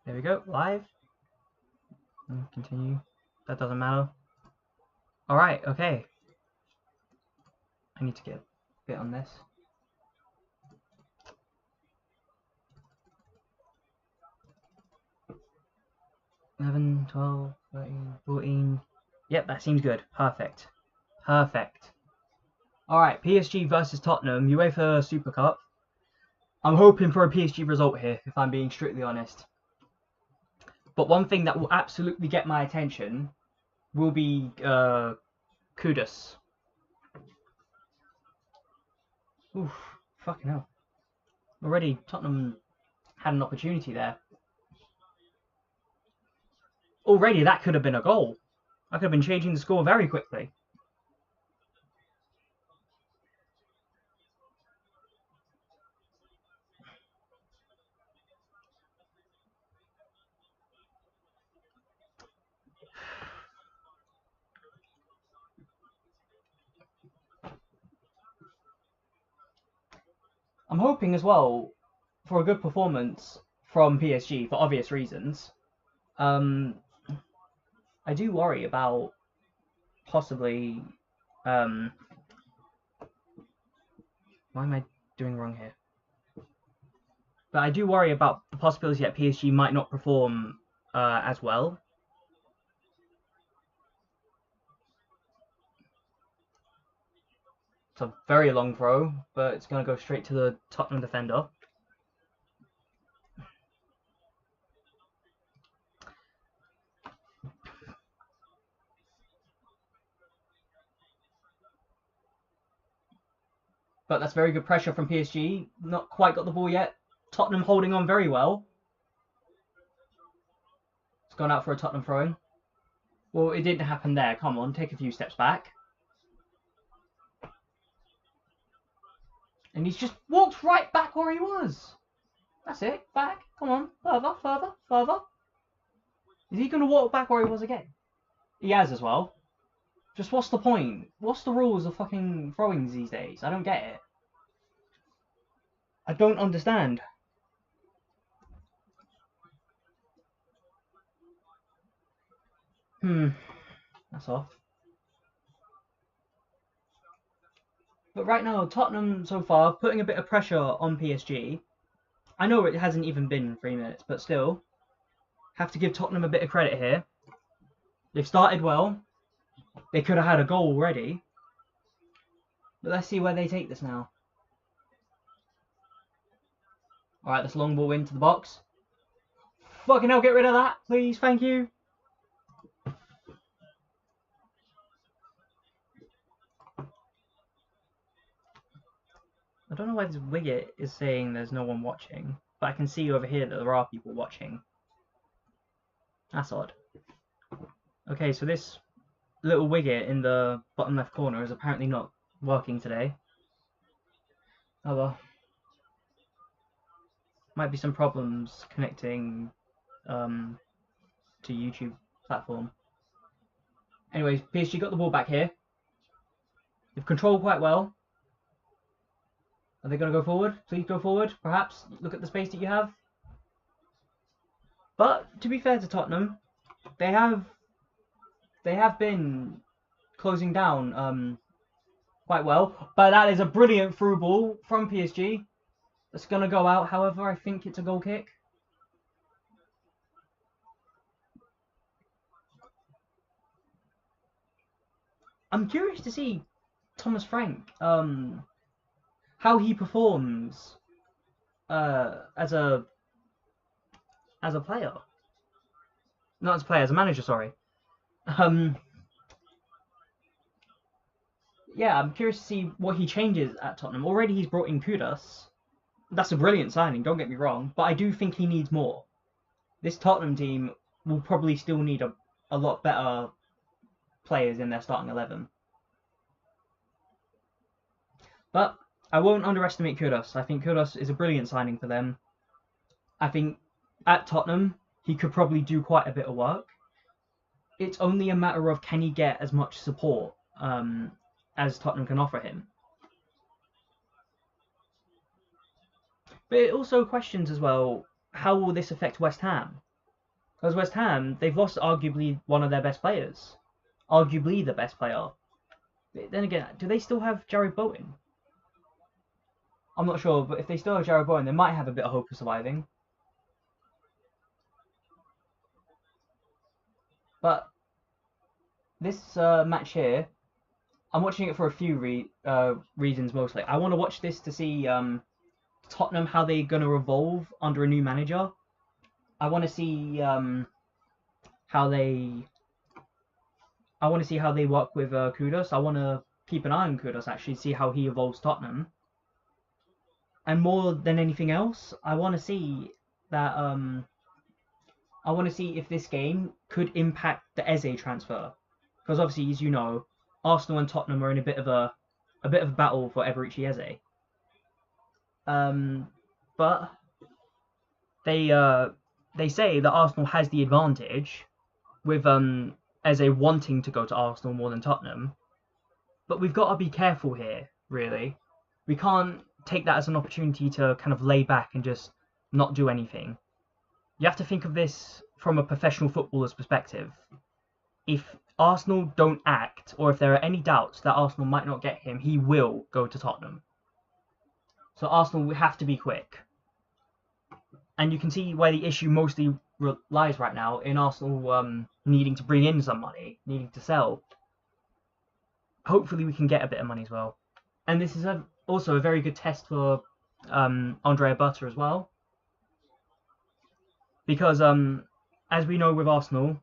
There we go, live. Continue. That doesn't matter. Alright, okay. I need to get a bit on this. 11, 12, 13, 14. Yep, that seems good. Perfect. Perfect. Alright, PSG versus Tottenham, UEFA Super Cup. I'm hoping for a PSG result here, if I'm being strictly honest. But one thing that will absolutely get my attention will be Kudus. Oof, fucking hell. Already, Tottenham had an opportunity there. Already, that could have been a goal. I could have been changing the score very quickly. I'm hoping as well for a good performance from PSG for obvious reasons. I do worry about possibly. Why am I doing wrong here? But I do worry about the possibility that PSG might not perform as well. It's a very long throw, but it's going to go straight to the Tottenham defender. But that's very good pressure from PSG. Not quite got the ball yet. Tottenham holding on very well. It's gone out for a Tottenham throw-in. Well, it didn't happen there. Come on, take a few steps back. And he's just walked right back where he was. That's it. Back. Come on. Further, further, further. Is he going to walk back where he was again? He has as well. Just what's the point? What's the rules of fucking throwings these days? I don't get it. I don't understand. That's off. But right now, Tottenham so far putting a bit of pressure on PSG. I know it hasn't even been 3 minutes, but still, have to give Tottenham a bit of credit here. They've started well. They could have had a goal already. But let's see where they take this now. Alright, this long ball into the box. Fucking hell, get rid of that, please, thank you. I don't know why this widget is saying there's no one watching, but I can see over here that there are people watching. That's odd. Okay, so this little widget in the bottom left corner is apparently not working today. Oh well. Might be some problems connecting to YouTube platform. Anyways, PSG got the ball back here. They've controlled quite well. Are they going to go forward? Please go forward, perhaps. Look at the space that you have. But to be fair to Tottenham, they have been closing down quite well. But that is a brilliant through ball from PSG. It's going to go out. However, I think it's a goal kick. I'm curious to see Thomas Frank, how he performs as a player. Not as a player, as a manager, sorry. Yeah, I'm curious to see what he changes at Tottenham. Already he's brought in Kudus. That's a brilliant signing, don't get me wrong, but I do think he needs more. This Tottenham team will probably still need a lot better players in their starting 11. But I won't underestimate Kudus. I think Kudus is a brilliant signing for them. I think at Tottenham, he could probably do quite a bit of work. It's only a matter of can he get as much support as Tottenham can offer him. But it also questions as well, how will this affect West Ham? Because West Ham, they've lost arguably one of their best players. Arguably the best player. But then again, do they still have Jared Bowen? I'm not sure, but if they still have Jared Bowen, they might have a bit of hope of surviving. But this match here, I'm watching it for a few reasons mostly. I want to watch this to see Tottenham, how they're going to evolve under a new manager. I want to see how they work with Kudus. I want to keep an eye on Kudus, actually, see how he evolves Tottenham. And more than anything else, I want to see that I want to see if this game could impact the Eze transfer, because obviously, as you know, Arsenal and Tottenham are in a bit of a battle for Eberechi Eze. But they say that Arsenal has the advantage with Eze wanting to go to Arsenal more than Tottenham. But we've got to be careful here, really. We can't take that as an opportunity to kind of lay back and just not do anything. You have to think of this from a professional footballer's perspective. If Arsenal don't act, or if there are any doubts that Arsenal might not get him, he will go to Tottenham. So Arsenal will have to be quick. And you can see where the issue mostly lies right now, in Arsenal needing to bring in some money, needing to sell. Hopefully we can get a bit of money as well. And this is also a very good test for Andrea Berta as well. Because as we know with Arsenal,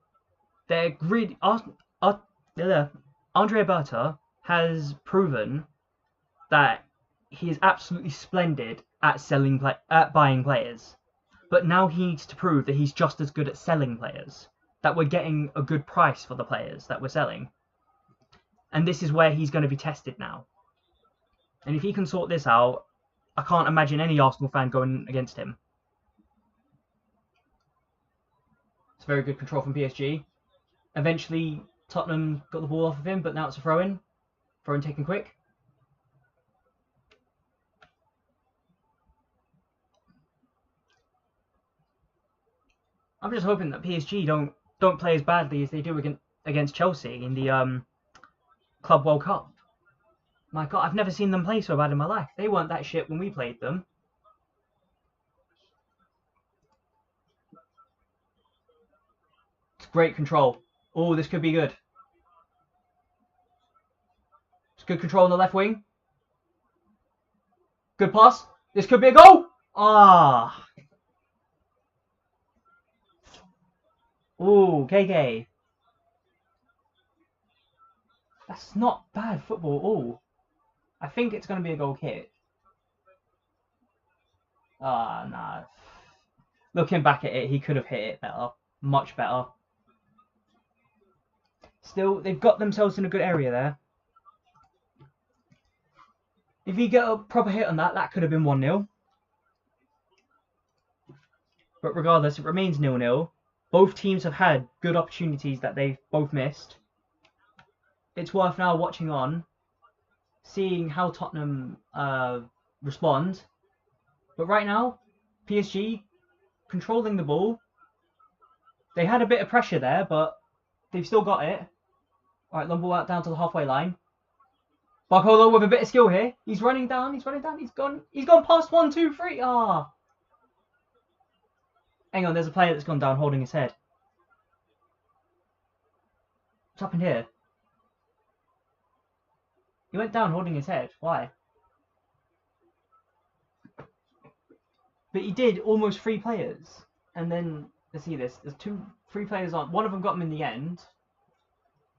they're greedy. Andrea Berta has proven that he is absolutely splendid at buying players. But now he needs to prove that he's just as good at selling players. That we're getting a good price for the players that we're selling. And this is where he's going to be tested now. And if he can sort this out, I can't imagine any Arsenal fan going against him. It's very good control from PSG. Eventually, Tottenham got the ball off of him, but now it's a throw-in. Throw-in taken quick. I'm just hoping that PSG don't play as badly as they do against Chelsea in the Club World Cup. My God, I've never seen them play so bad in my life. They weren't that shit when we played them. It's great control. Oh, this could be good. It's good control on the left wing. Good pass. This could be a goal. Ah. Ooh, KK. That's not bad football at all. I think it's going to be a goal kick. Ah, nah. Looking back at it, he could have hit it better. Much better. Still, they've got themselves in a good area there. If he get a proper hit on that, that could have been 1-0. But regardless, it remains 0-0. Both teams have had good opportunities that they've both missed. It's worth now watching on, seeing how Tottenham respond. But right now, PSG controlling the ball. They had a bit of pressure there, but they've still got it. Alright, long ball out down to the halfway line. Barcola with a bit of skill here. He's running down, he's gone past 1, 2, 3. Ah. Hang on, there's a player that's gone down holding his head. What's happened here? He went down holding his head. Why? But he did almost 3 players. And then, let's see this. There's 3 players on. One of them got him in the end.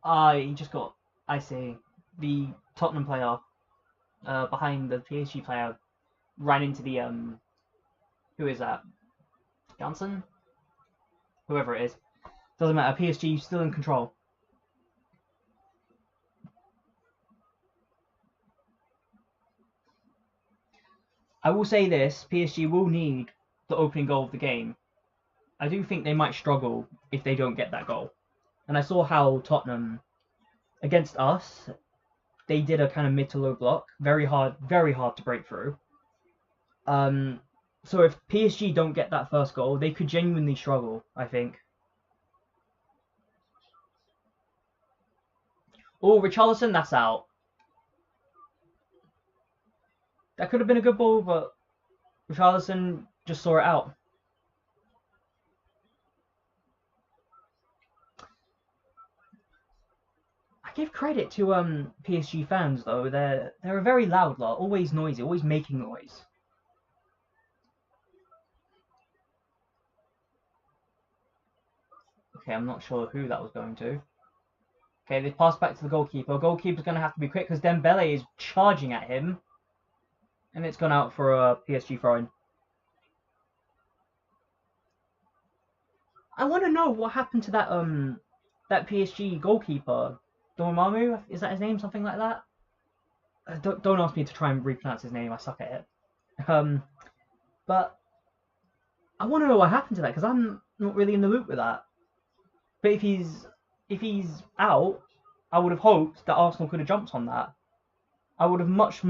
He just got, I see, the Tottenham player behind the PSG player ran into the, who is that? Johnson? Whoever it is. Doesn't matter. PSG still in control. I will say this, PSG will need the opening goal of the game. I do think they might struggle if they don't get that goal. And I saw how Tottenham, against us, they did a kind of mid to low block. Very hard to break through. So if PSG don't get that first goal, they could genuinely struggle, I think. Oh, Richarlison, that's out. That could have been a good ball, but Richarlison just saw it out. I give credit to PSG fans though. They're a very loud lot, always noisy, always making noise. Okay, I'm not sure who that was going to. Okay, they pass back to the goalkeeper. Goalkeeper's going to have to be quick because Dembele is charging at him. And it's gone out for a PSG throw-in. I want to know what happened to that PSG goalkeeper. Dormammu? Is that his name? Something like that? Don't ask me to try and repronounce his name. I suck at it. But I want to know what happened to that because I'm not really in the loop with that. But if he's out, I would have hoped that Arsenal could have jumped on that. I would have much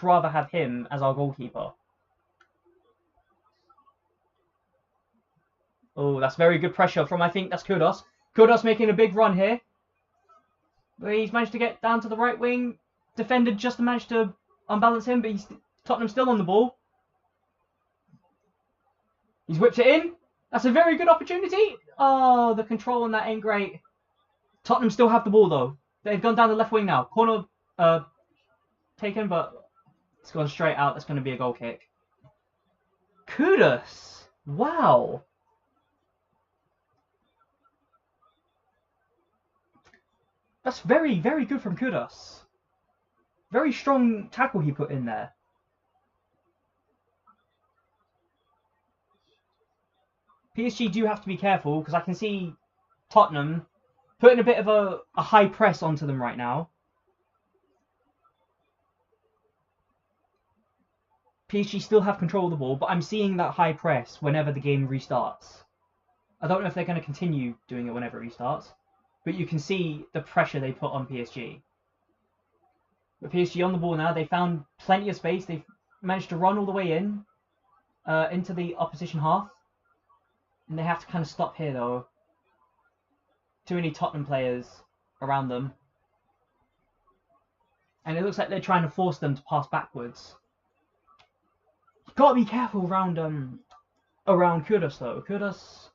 rather have him as our goalkeeper. Oh, that's very good pressure from, I think that's Kudos. Kudos making a big run here. But he's managed to get down to the right wing. Defender just managed to unbalance him, but Tottenham still on the ball. He's whipped it in. That's a very good opportunity. Oh, the control on that ain't great. Tottenham still have the ball though. They've gone down the left wing now. Corner taken, but it's gone straight out. That's going to be a goal kick. Kudos. Wow. That's very, very good from Kudos. Very strong tackle he put in there. PSG do have to be careful because I can see Tottenham putting a bit of a high press onto them right now. PSG still have control of the ball, but I'm seeing that high press whenever the game restarts. I don't know if they're going to continue doing it whenever it restarts, but you can see the pressure they put on PSG. But PSG on the ball now, they found plenty of space. They've managed to run all the way in, into the opposition half. And they have to kind of stop here though. Too many Tottenham players around them. And it looks like they're trying to force them to pass backwards. You've got to be careful around Kudus though. Kudus,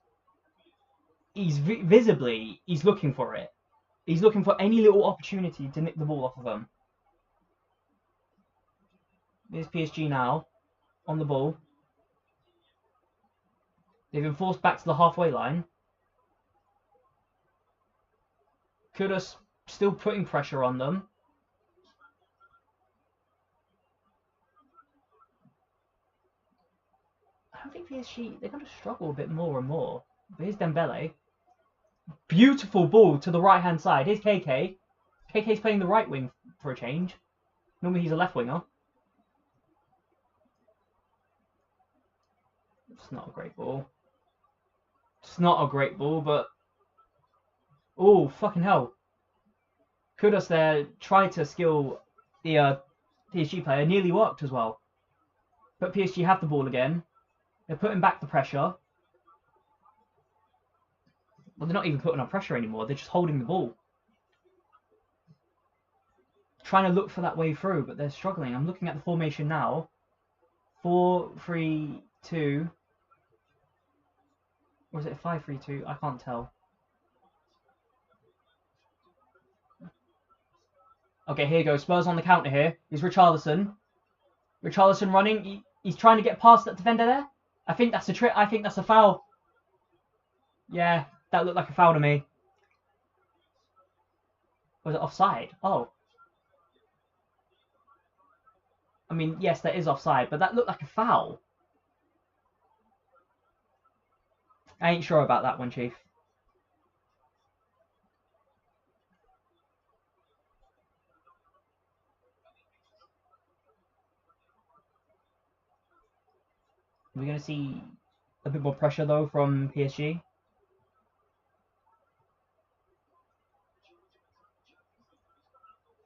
he's visibly, he's looking for it. He's looking for any little opportunity to nick the ball off of him. There's PSG now, on the ball. They've been forced back to the halfway line. Kudus still putting pressure on them. I don't think PSG, they're going to struggle a bit more and more. But here's Dembele. Beautiful ball to the right-hand side. Here's KK. KK's playing the right wing for a change. Normally he's a left winger. It's not a great ball. It's not a great ball, but... Oh, fucking hell. Kudos there tried to skill the PSG player. Nearly worked as well. But PSG have the ball again. They're putting back the pressure. Well, they're not even putting on pressure anymore. They're just holding the ball. Trying to look for that way through, but they're struggling. I'm looking at the formation now. 4-3-2. Or is it a 5-3-2? I can't tell. Okay, here you go. Spurs on the counter here. Here's Richarlison. Richarlison running. He's trying to get past that defender there. I think that's a trick. I think that's a foul. Yeah, that looked like a foul to me. Was it offside? Oh. I mean, yes, that is offside, but that looked like a foul. I ain't sure about that one, Chief. We're going to see a bit more pressure, though, from PSG.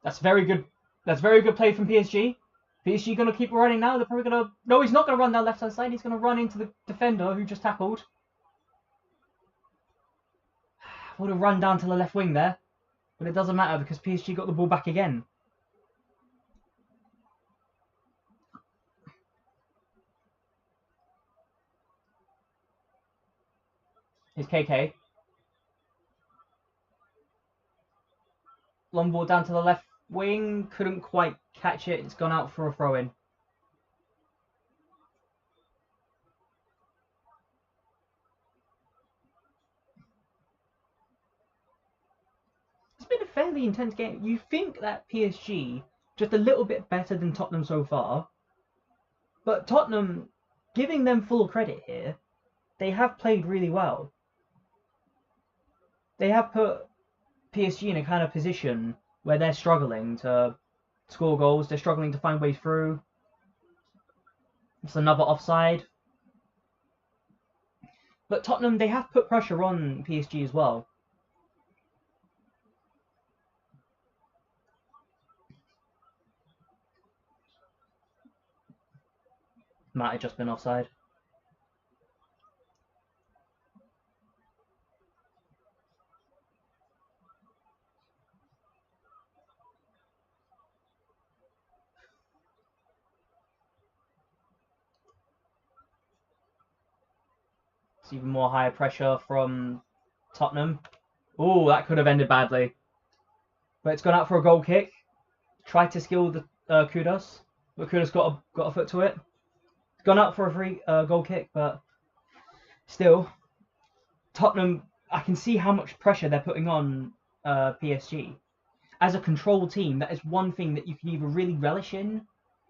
That's very good. That's very good play from PSG. PSG going to keep running now. They're probably going to... No, he's not going to run down left-hand side. He's going to run into the defender who just tackled. Would have run down to the left wing there. But it doesn't matter because PSG got the ball back again. Here's KK. Long ball down to the left wing. Couldn't quite catch it. It's gone out for a throw-in. It's been a fairly intense game. You think that PSG just a little bit better than Tottenham so far, but Tottenham, giving them full credit here, they have played really well. They have put PSG in a kind of position where they're struggling to score goals. They're struggling to find ways through. It's another offside. But Tottenham, they have put pressure on PSG as well. Might have just been offside. It's even more higher pressure from Tottenham. Oh, that could have ended badly. But it's gone out for a goal kick. Tried to skill the Kudos, but Kudos got a foot to it. It's gone out for a free goal kick, but still, Tottenham. I can see how much pressure they're putting on PSG. As a control team, that is one thing that you can either really relish in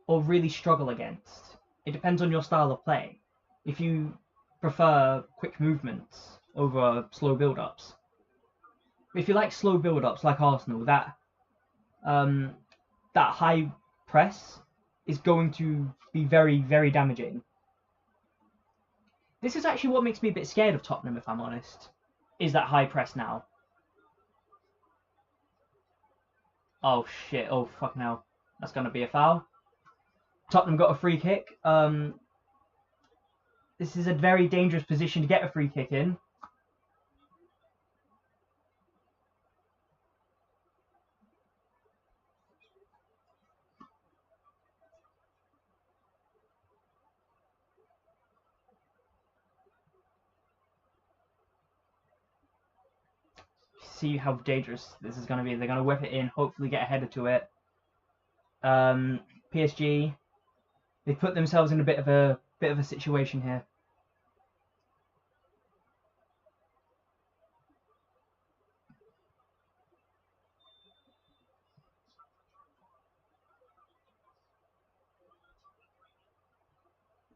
or really struggle against. It depends on your style of play. If you prefer quick movements over slow build-ups. If you like slow build-ups like Arsenal, that high press is going to be very, very damaging. This is actually what makes me a bit scared of Tottenham, if I'm honest, is that high press now. Oh shit, oh fuck no. That's going to be a foul. Tottenham got a free kick. This is a very dangerous position to get a free kick in. See how dangerous this is going to be. They're going to whip it in, hopefully get a header to it. PSG, they put themselves in a bit of a situation here.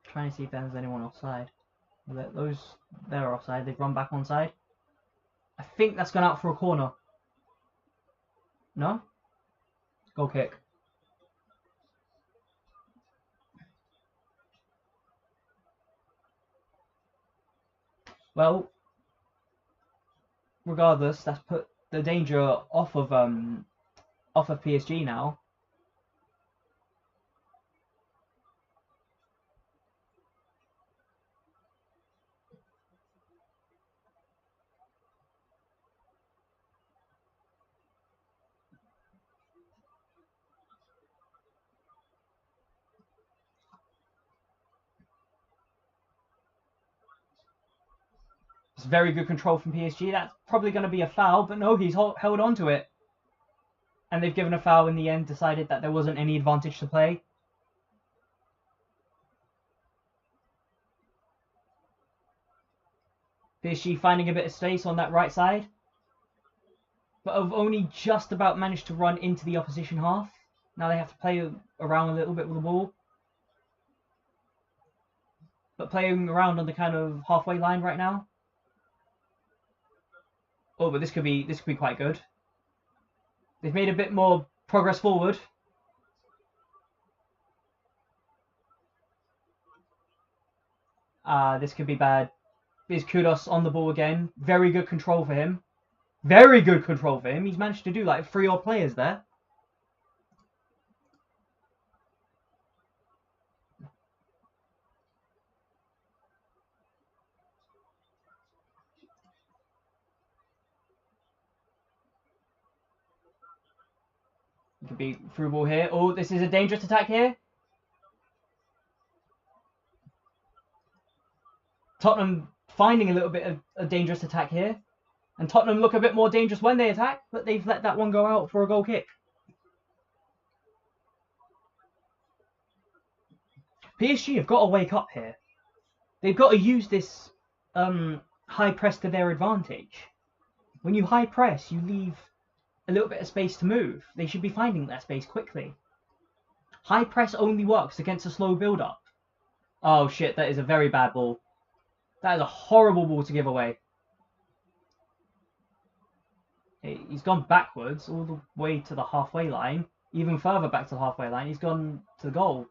Trying to see if there's anyone offside. They're offside. They've run back onside. I think that's gone out for a corner. No? Goal kick. Well, regardless, that's put the danger off of PSG now. It's very good control from PSG. That's probably going to be a foul, but no, he's held on to it. And they've given a foul in the end, decided that there wasn't any advantage to play. PSG finding a bit of space on that right side, but have only just about managed to run into the opposition half. Now they have to play around a little bit with the ball. But playing around on the kind of halfway line right now. Oh, but this could be quite good. They've made a bit more progress forward. This could be bad. Here's Kudos on the ball again. Very good control for him. Very good control for him. He's managed to do like 3 odd players there. It could be through ball here. Oh, this is a dangerous attack here. Tottenham finding a little bit of a dangerous attack here. And Tottenham look a bit more dangerous when they attack, but they've let that one go out for a goal kick. PSG have got to wake up here. They've got to use this high press to their advantage. When you high press, you leave a little bit of space to move. They should be finding that space quickly. High press only works against a slow build-up. Oh shit, that is a very bad ball. That is a horrible ball to give away. He's gone backwards all the way to the halfway line. Even further back to the halfway line. He's gone to the goal.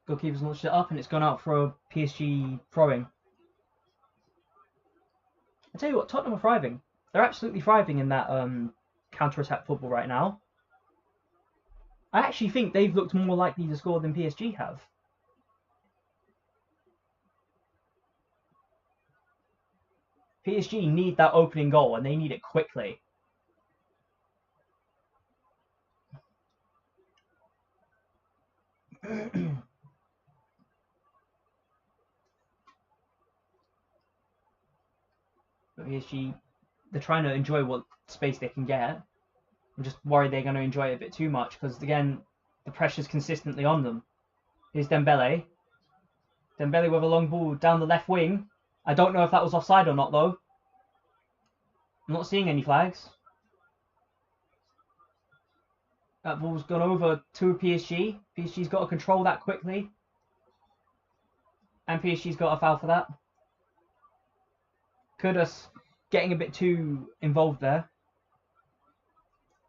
Goalkeeper's launched it up and it's gone out for a PSG throwing. I tell you what, Tottenham are thriving. They're absolutely thriving in that counter-attack football right now. I actually think they've looked more likely to score than PSG have. PSG need that opening goal and they need it quickly. But PSG, they're trying to enjoy what space they can get. I'm just worried they're going to enjoy it a bit too much because, again, the pressure's consistently on them. Here's Dembele. Dembele with a long ball down the left wing. I don't know if that was offside or not, though. I'm not seeing any flags. That ball's gone over to PSG. PSG's got to control that quickly. And PSG's got a foul for that. Kudus getting a bit too involved there.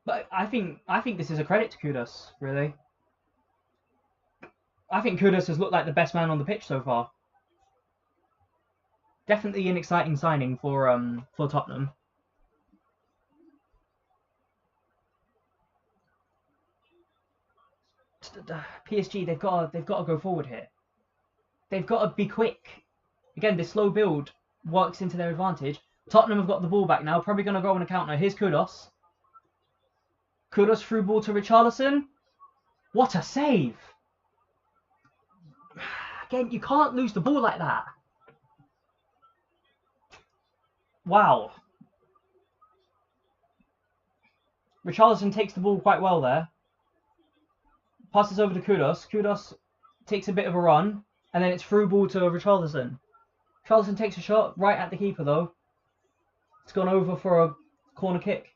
But I think this is a credit to Kudus, really. I think Kudus has looked like the best man on the pitch so far. Definitely an exciting signing for Tottenham. PSG, they've got to go forward here. They've got to be quick. Again, this slow build works into their advantage. Tottenham have got the ball back now. Probably going to go on a counter. Here's Kudus. Kudus through ball to Richarlison. What a save! Again, you can't lose the ball like that. Wow. Richarlison takes the ball quite well there. Passes over to Kudus. Kudus takes a bit of a run. And then it's through ball to Richarlison. Richarlison takes a shot right at the keeper though. It's gone over for a corner kick.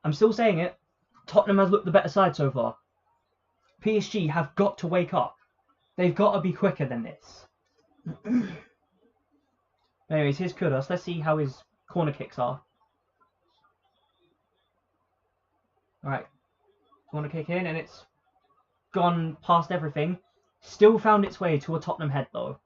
I'm still saying it. Tottenham has looked the better side so far. PSG have got to wake up. They've got to be quicker than this. Anyways, here's Kudus. Let's see how his corner kicks are. Alright. Corner kick in and it's gone past everything. Still found its way to a Tottenham head though.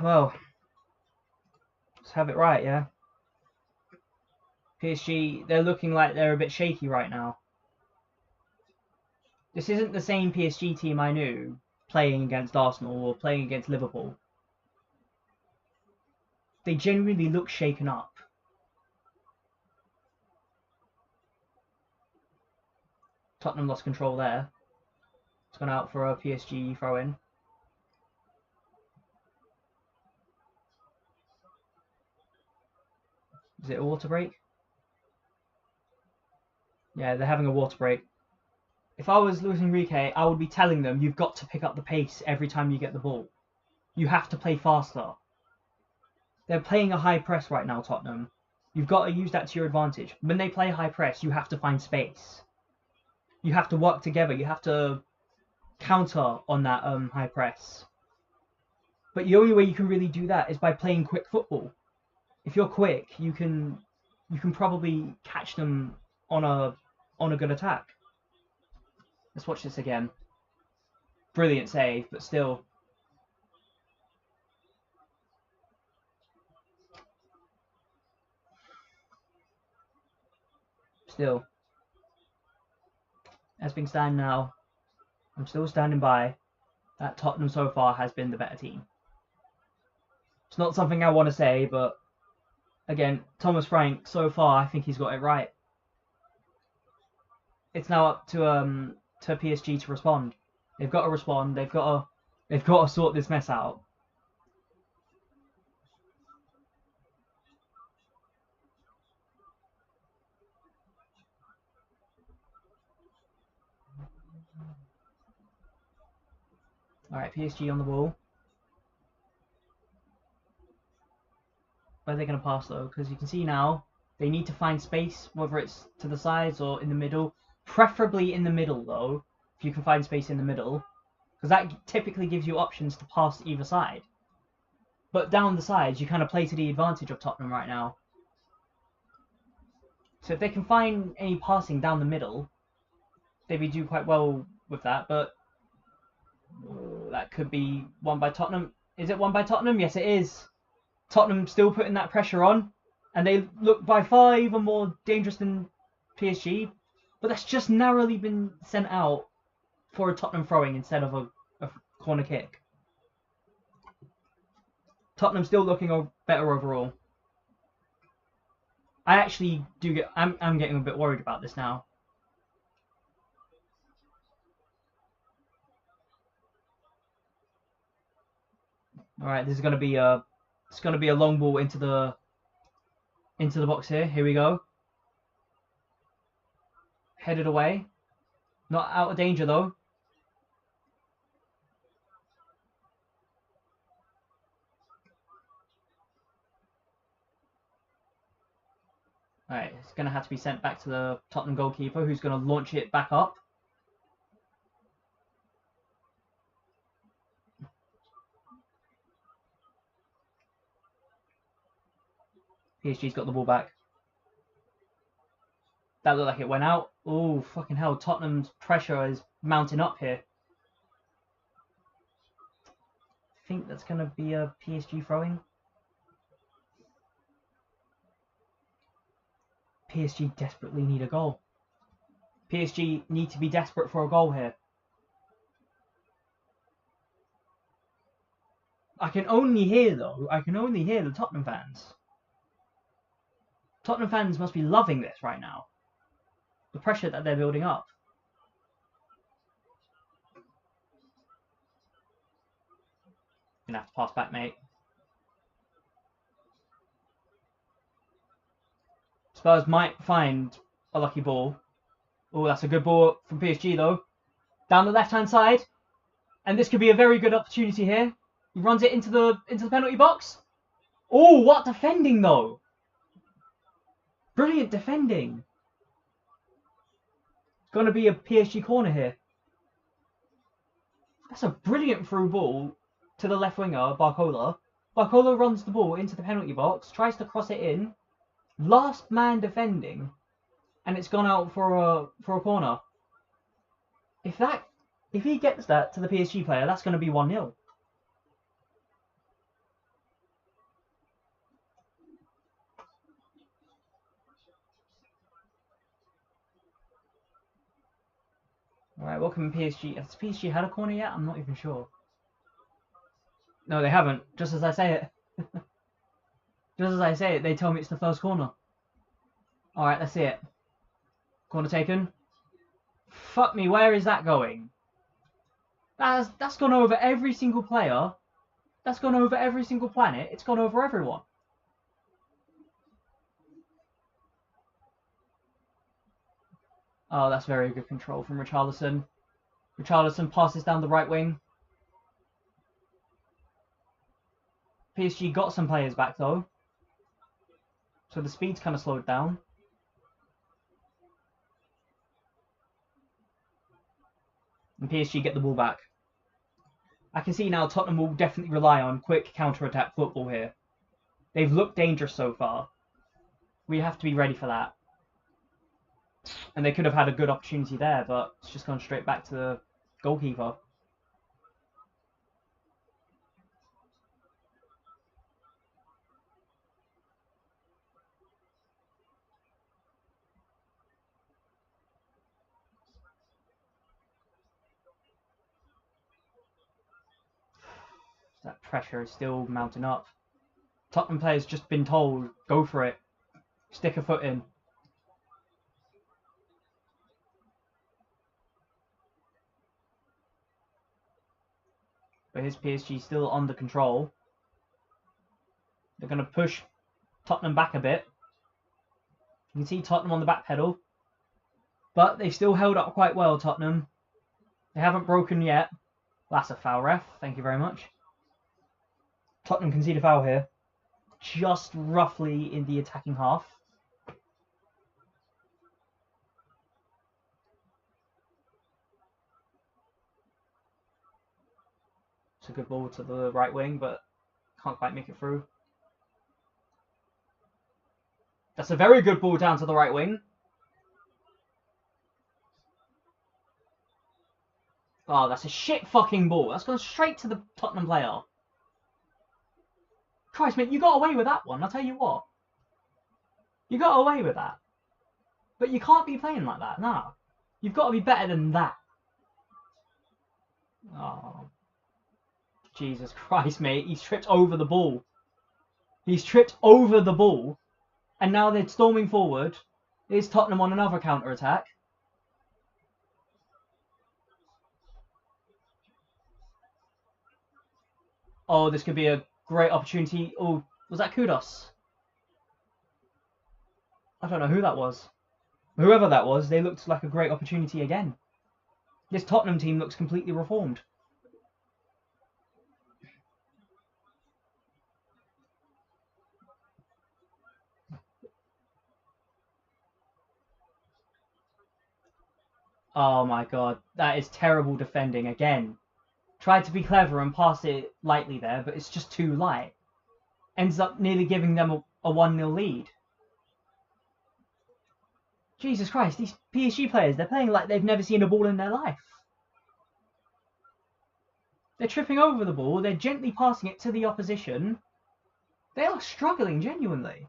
Well, let's have it right, yeah? PSG, they're looking like they're a bit shaky right now. This isn't the same PSG team I knew playing against Arsenal or playing against Liverpool. They genuinely look shaken up. Tottenham lost control there. It's gone out for a PSG throw-in. Is it a water break? Yeah, they're having a water break. If I was Luis Enrique, I would be telling them you've got to pick up the pace every time you get the ball. You have to play faster. They're playing a high press right now, Tottenham. You've got to use that to your advantage. When they play high press, you have to find space. You have to work together. You have to counter on that high press. But the only way you can really do that is by playing quick football. If you're quick, you can probably catch them on a good attack. Let's watch this again. Brilliant save, but still. still, as things stand now, I'm still standing by that Tottenham so far has been the better team. It's not something I want to say, but again, Thomas Frank, so far, I think he's got it right. It's now up to PSG to respond. They've got to respond. They've got to sort this mess out. All right, PSG on the ball. Where are they going to pass though? Because you can see now they need to find space, whether it's to the sides or in the middle. Preferably in the middle though, if you can find space in the middle, because that typically gives you options to pass either side. But down the sides, you kind of play to the advantage of Tottenham right now. So if they can find any passing down the middle, they'd do quite well with that. But that could be won by Tottenham. Is it won by Tottenham? Yes, it is. Tottenham still putting that pressure on, and they look by far even more dangerous than PSG. But that's just narrowly been sent out for a Tottenham throwing instead of a corner kick. Tottenham still looking better overall. I actually do get. I'm getting a bit worried about this now. All right, this is going to be a. It's going to be a long ball into the box here. Here we go. Headed away. Not out of danger though. Alright, it's going to have to be sent back to the Tottenham goalkeeper, who's going to launch it back up. PSG's got the ball back. That looked like it went out. Oh, fucking hell. Tottenham's pressure is mounting up here. I think that's going to be a PSG throwing. PSG desperately need a goal. PSG need to be desperate for a goal here. I can only hear the Tottenham fans. Tottenham fans must be loving this right now. The pressure that they're building up. Gonna have to pass back, mate. Spurs might find a lucky ball. Oh, that's a good ball from PSG though. Down the left-hand side. And this could be a very good opportunity here. He runs it into the penalty box. Oh, what defending though! Brilliant defending. It's going to be a PSG corner here. That's a brilliant through ball to the left winger, Barcola. Barcola runs the ball into the penalty box, tries to cross it in. Last man defending, and it's gone out for a corner. If he gets that to the PSG player, that's going to be 1-0. Alright, welcome PSG. Has PSG had a corner yet? I'm not even sure. No, they haven't. Just as I say it. Just as I say it, they tell me it's the first corner. Alright, let's see it. Corner taken. Fuck me, where is that going? That's gone over every single player. That's gone over every single planet. It's gone over everyone. Oh, that's very good control from Richarlison. Richarlison passes down the right wing. PSG got some players back though. So the speed's kind of slowed down. And PSG get the ball back. I can see now Tottenham will definitely rely on quick counter-attack football here. They've looked dangerous so far. We have to be ready for that. And they could have had a good opportunity there, but it's just gone straight back to the goalkeeper. That pressure is still mounting up. Tottenham players just been told, go for it. Stick a foot in. But here's PSG still under control. They're going to push Tottenham back a bit. You can see Tottenham on the back pedal. But they've still held up quite well, Tottenham. They haven't broken yet. That's a foul, ref. Thank you very much. Tottenham concede a foul here. Just roughly in the attacking half. It's a good ball to the right wing, but can't quite make it through. That's a very good ball down to the right wing. Oh, that's a shit fucking ball. That's gone straight to the Tottenham player. Christ, mate, you got away with that one. I'll tell you what. You got away with that. But you can't be playing like that. No. You've got to be better than that. Oh. Jesus Christ, mate. He's tripped over the ball. He's tripped over the ball. And now they're storming forward. Here's Tottenham on another counter-attack. Oh, this could be a great opportunity. Oh, was that Kudos? I don't know who that was. Whoever that was, they looked like a great opportunity again. This Tottenham team looks completely reformed. Oh my god, that is terrible defending again. Tried to be clever and pass it lightly there, but it's just too light. Ends up nearly giving them a 1-0 lead. Jesus Christ, these PSG players, they're playing like they've never seen a ball in their life. They're tripping over the ball, they're gently passing it to the opposition. They are struggling, genuinely.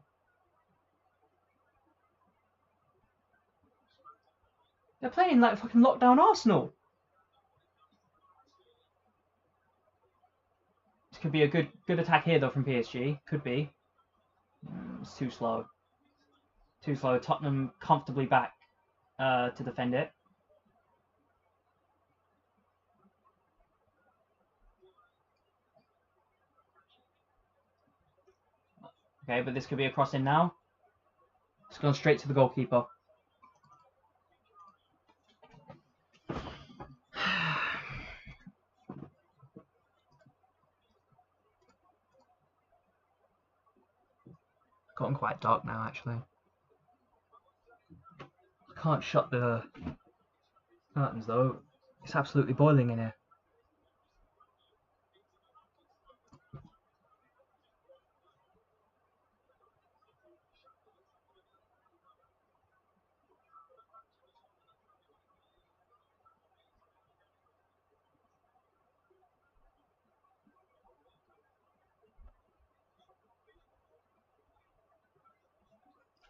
They're playing like fucking lockdown Arsenal. This could be a good attack here, though, from PSG. Could be. It's too slow. Too slow. Tottenham comfortably back to defend it. Okay, but this could be a cross in now. It's gone straight to the goalkeeper. Gotten quite dark now, actually. I can't shut the curtains, though. It's absolutely boiling in here.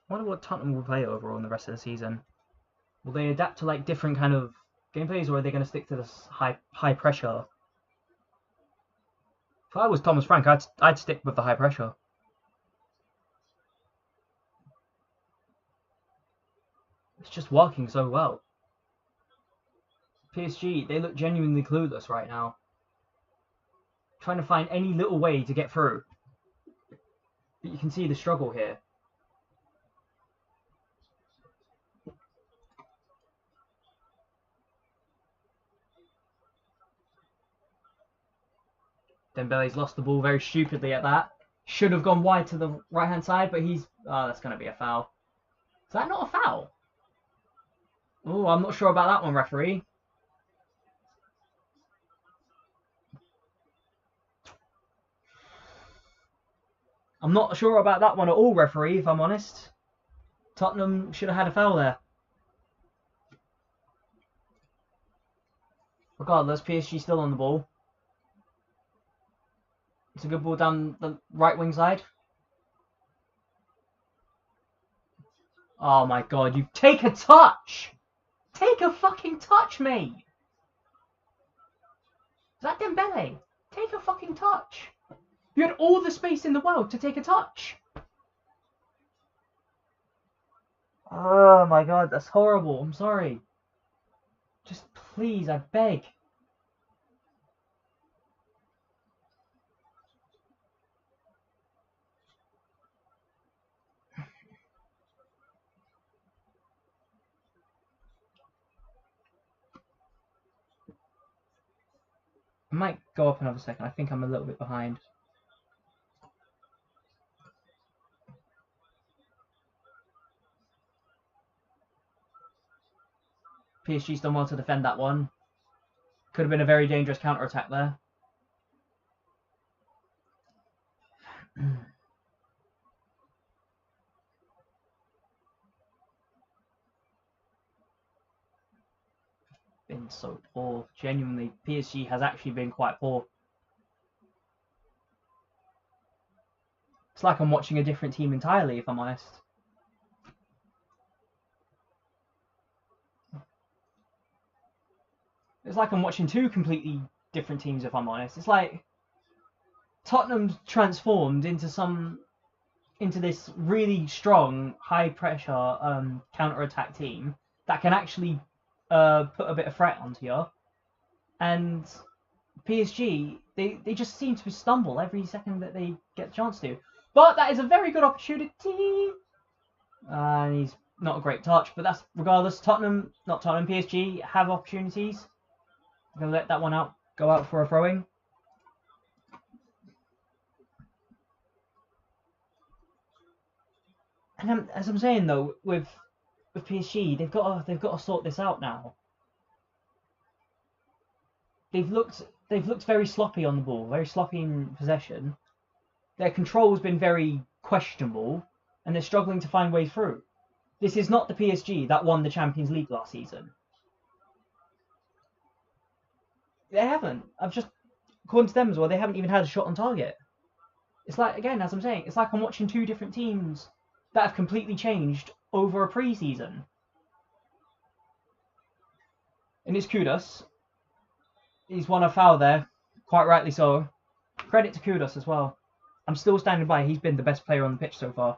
I wonder what Tottenham will play overall in the rest of the season. Will they adapt to like different kind of gameplays, or are they going to stick to this high pressure? If I was Thomas Frank, I'd stick with the high pressure. It's just working so well. PSG, they look genuinely clueless right now. Trying to find any little way to get through. But you can see the struggle here. Dembele's lost the ball very stupidly at that. Should have gone wide to the right-hand side, but he's... Oh, that's going to be a foul. Is that not a foul? Oh, I'm not sure about that one, referee. I'm not sure about that one at all, referee, if I'm honest. Tottenham should have had a foul there. Regardless, PSG still on the ball. It's a good ball down the right wing side. Oh my god, you take a touch! Take a fucking touch, mate! Is that Dembele? Take a fucking touch. You had all the space in the world to take a touch. Oh my god, that's horrible. I'm sorry. Just please, I beg. I might go up another second. I think I'm a little bit behind. PSG's done well to defend that one. Could have been a very dangerous counter-attack there. Been so poor. Genuinely, PSG has actually been quite poor. It's like I'm watching a different team entirely, if I'm honest. It's like I'm watching two completely different teams, if I'm honest. It's like Tottenham's transformed into this really strong, high pressure counter attack team that can actually put a bit of threat onto you. And PSG, they just seem to stumble every second that they get a chance to. But that is a very good opportunity. And he's not a great touch, but that's regardless. PSG have opportunities. I'm going to let that one go out for a throw-in. And as I'm saying though, with PSG, they've got to sort this out now. They've looked very sloppy on the ball, very sloppy in possession. Their control has been very questionable, and they're struggling to find ways through. This is not the PSG that won the Champions League last season. They haven't. According to them as well, they haven't even had a shot on target. It's like, again, as I'm saying, it's like I'm watching two different teams that have completely changed over a pre-season. And it's Kudus. He's won a foul there, quite rightly so. Credit to Kudus as well. I'm still standing by. He's been the best player on the pitch so far.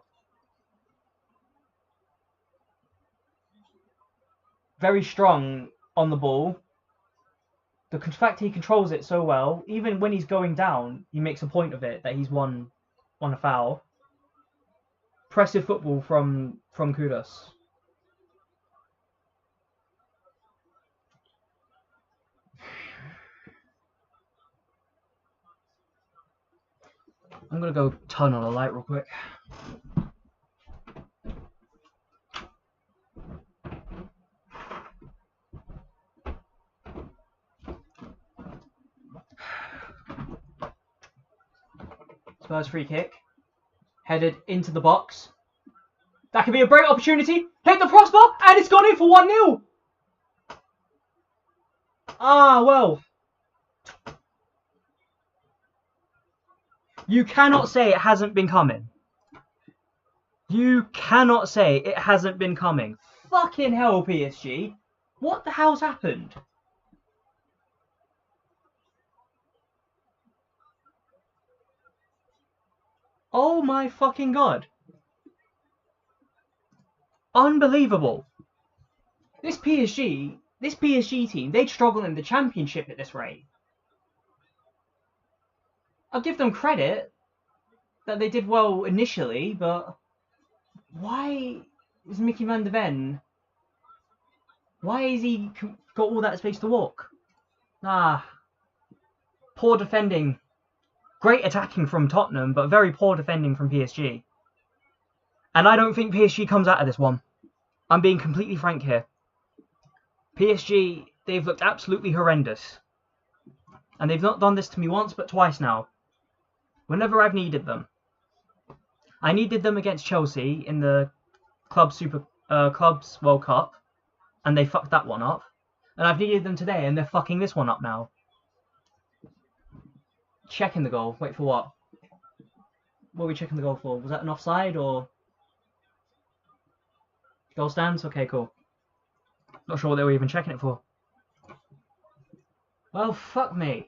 Very strong on the ball. The fact he controls it so well, even when he's going down, he makes a point of it that he's won a foul. Impressive football from Kudus. I'm gonna go turn on a light real quick. Spurs free kick. Headed into the box. That could be a great opportunity. Hit the crossbar, and it's gone in for 1-0. Ah, well. You cannot say it hasn't been coming. You cannot say it hasn't been coming. Fucking hell, PSG. What the hell's happened? Oh my fucking god. Unbelievable. This PSG team, they'd struggle in the championship at this rate. I'll give them credit that they did well initially, but why is Mickey van de Ven? Why has he got all that space to walk? Poor defending. Great attacking from Tottenham, but very poor defending from PSG. And I don't think PSG comes out of this one. I'm being completely frank here. PSG, they've looked absolutely horrendous. And they've not done this to me once, but twice now. Whenever I've needed them. I needed them against Chelsea in the Clubs World Cup, and they fucked that one up. And I've needed them today, and they're fucking this one up now. Checking the goal. Wait for what? What are we checking the goal for? Was that an offside or goal stands? Okay, cool. Not sure what they were even checking it for. Well, fuck me.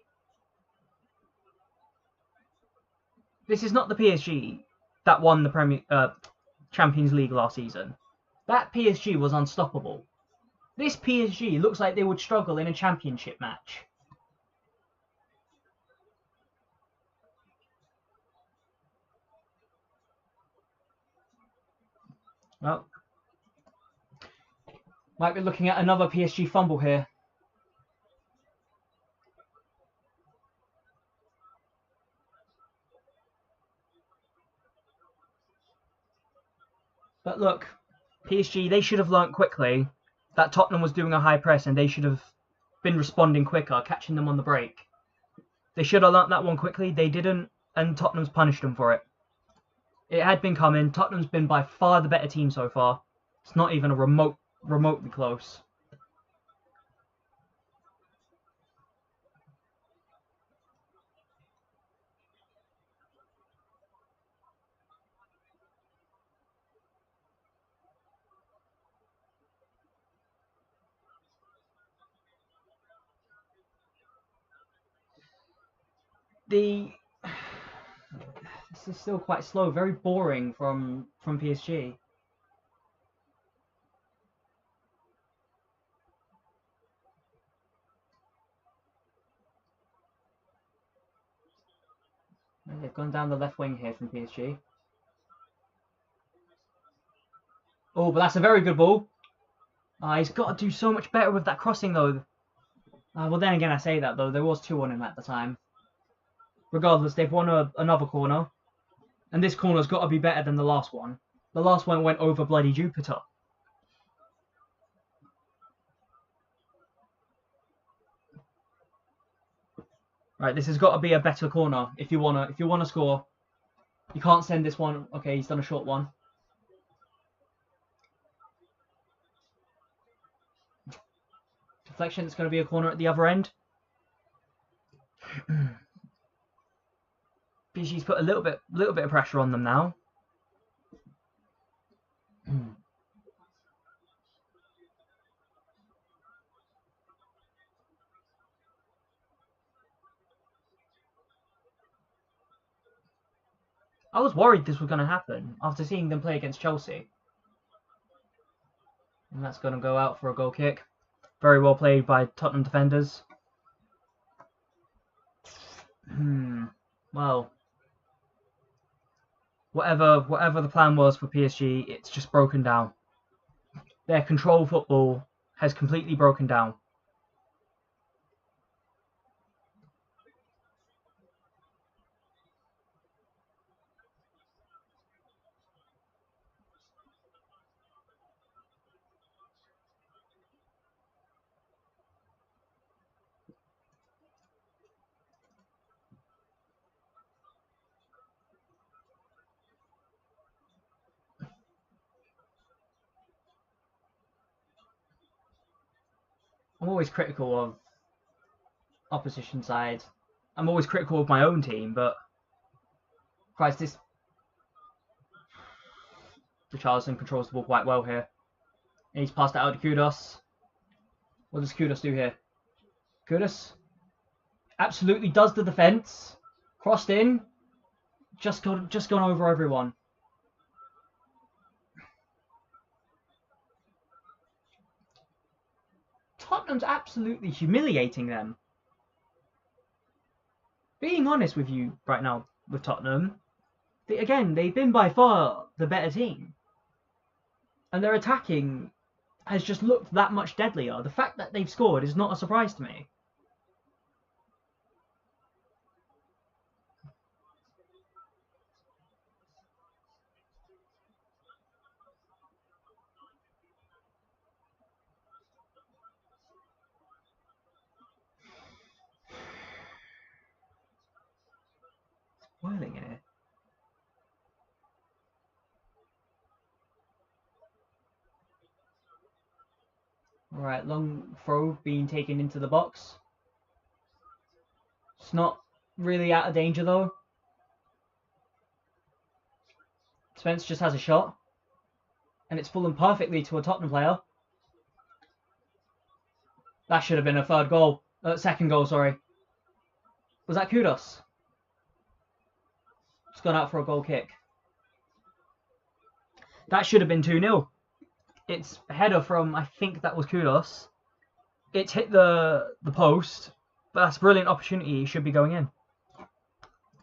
This is not the PSG that won the Champions League last season. That PSG was unstoppable. This PSG looks like they would struggle in a championship match. Well, might be looking at another PSG fumble here. But look, PSG, they should have learnt quickly that Tottenham was doing a high press and they should have been responding quicker, catching them on the break. They should have learnt that one quickly. They didn't, and Tottenham's punished them for it. It had been coming. Tottenham's been by far the better team so far. It's not even a remotely close. This is still quite slow, very boring from PSG. They've gone down the left wing here from PSG. Oh, but that's a very good ball. He's got to do so much better with that crossing, though. Well, then again, I say that, though. There was 2 on him at the time. Regardless, they've won another corner. And this corner's got to be better than the last one. The last one went over bloody Jupiter. Right, this has got to be a better corner if you wanna score. You can't send this one. Okay, he's done a short one. Deflection. It's going to be a corner at the other end. PG's put a little bit of pressure on them now. I was worried this was going to happen after seeing them play against Chelsea. And that's going to go out for a goal kick. Very well played by Tottenham defenders. Well, whatever the plan was for PSG, it's just broken down. Their control football has completely broken down. I'm always critical of opposition side. I'm always critical of my own team, but Christ, the Richarlison controls the ball quite well here. And he's passed it out to Kudos. What does Kudos do here? Kudos absolutely does the defence. Crossed in. Just gone over everyone. Tottenham's absolutely humiliating them. Being honest with you right now with Tottenham, they've been by far the better team. And their attacking has just looked that much deadlier. The fact that they've scored is not a surprise to me. It's boiling here. Alright, long throw being taken into the box. It's not really out of danger though. Spence just has a shot. And it's fallen perfectly to a Tottenham player. That should have been a third goal. Second goal, sorry. Was that Kudos? gone out for a goal kick. That should have been 2-0. It's a header from, I think that was Kudos. It's hit the post, but that's a brilliant opportunity. It should be going in.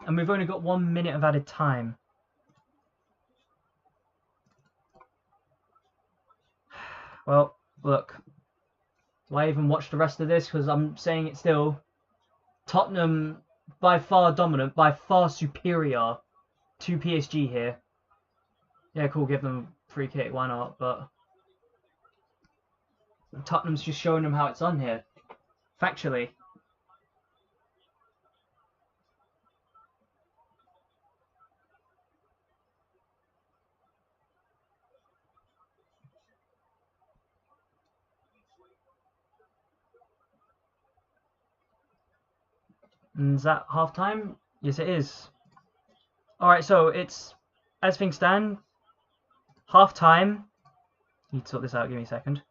And we've only got 1 minute of added time. Well, look. Do I even watch the rest of this? Because I'm saying it still. Tottenham, by far dominant, by far superior to PSG here. Yeah, cool, give them a free kick, why not? But Tottenham's just showing them how it's done here. Factually. And is that half time? Yes, it is. Alright, so it's, as things stand, half time. Need to sort this out, give me a second.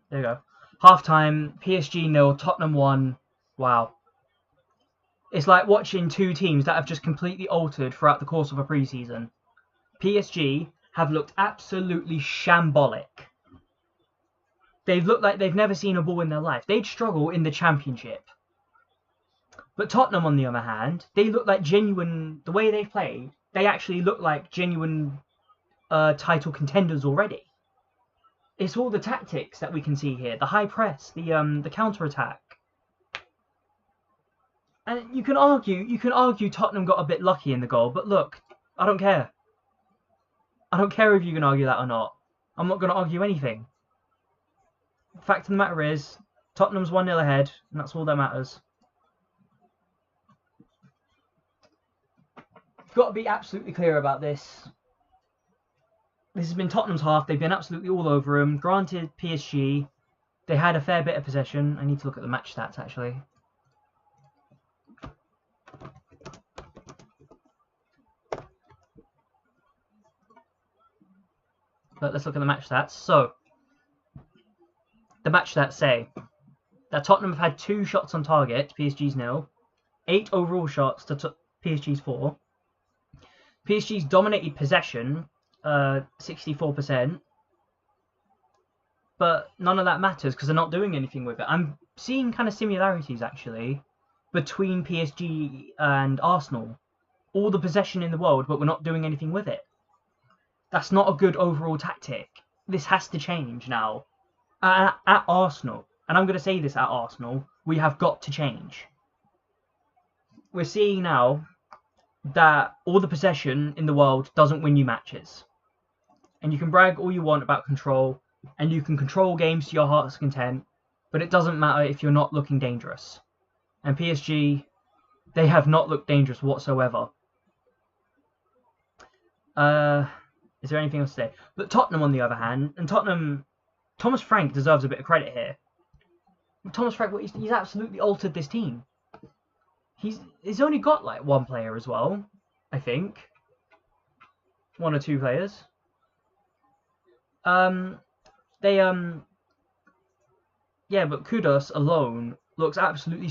There you go. Half time, PSG 0, Tottenham 1. Wow. It's like watching two teams that have just completely altered throughout the course of a pre-season. PSG have looked absolutely shambolic. They've looked like they've never seen a ball in their life. They'd struggle in the Championship. But Tottenham, on the other hand, they look like genuine... The way they've played, they actually look like genuine title contenders already. It's all the tactics that we can see here. The high press, the counter-attack. And you can argue Tottenham got a bit lucky in the goal, but look, I don't care. I don't care if you can argue that or not. I'm not going to argue anything. The fact of the matter is, Tottenham's 1-0 ahead, and that's all that matters. You've got to be absolutely clear about this. This has been Tottenham's half. They've been absolutely all over them. Granted, PSG, they had a fair bit of possession. I need to look at the match stats, actually. But let's look at the match stats. So, the match stats say that Tottenham have had 2 shots on target, PSG's 0. 8 overall shots to PSG's 4. PSG's dominated possession, 64%. But none of that matters because they're not doing anything with it. I'm seeing kind of similarities, actually, between PSG and Arsenal. All the possession in the world, but we're not doing anything with it. That's not a good overall tactic. This has to change now. At Arsenal, and I'm going to say this at Arsenal, we have got to change. We're seeing now that all the possession in the world doesn't win you matches. And you can brag all you want about control, and you can control games to your heart's content, but it doesn't matter if you're not looking dangerous. And PSG, they have not looked dangerous whatsoever. Is there anything else to say? But Tottenham, on the other hand, and Tottenham, Thomas Frank deserves a bit of credit here. Thomas Frank, he's absolutely altered this team. He's only got like 1 player as well, I think. 1 or 2 players. Yeah, but Kudos alone looks absolutely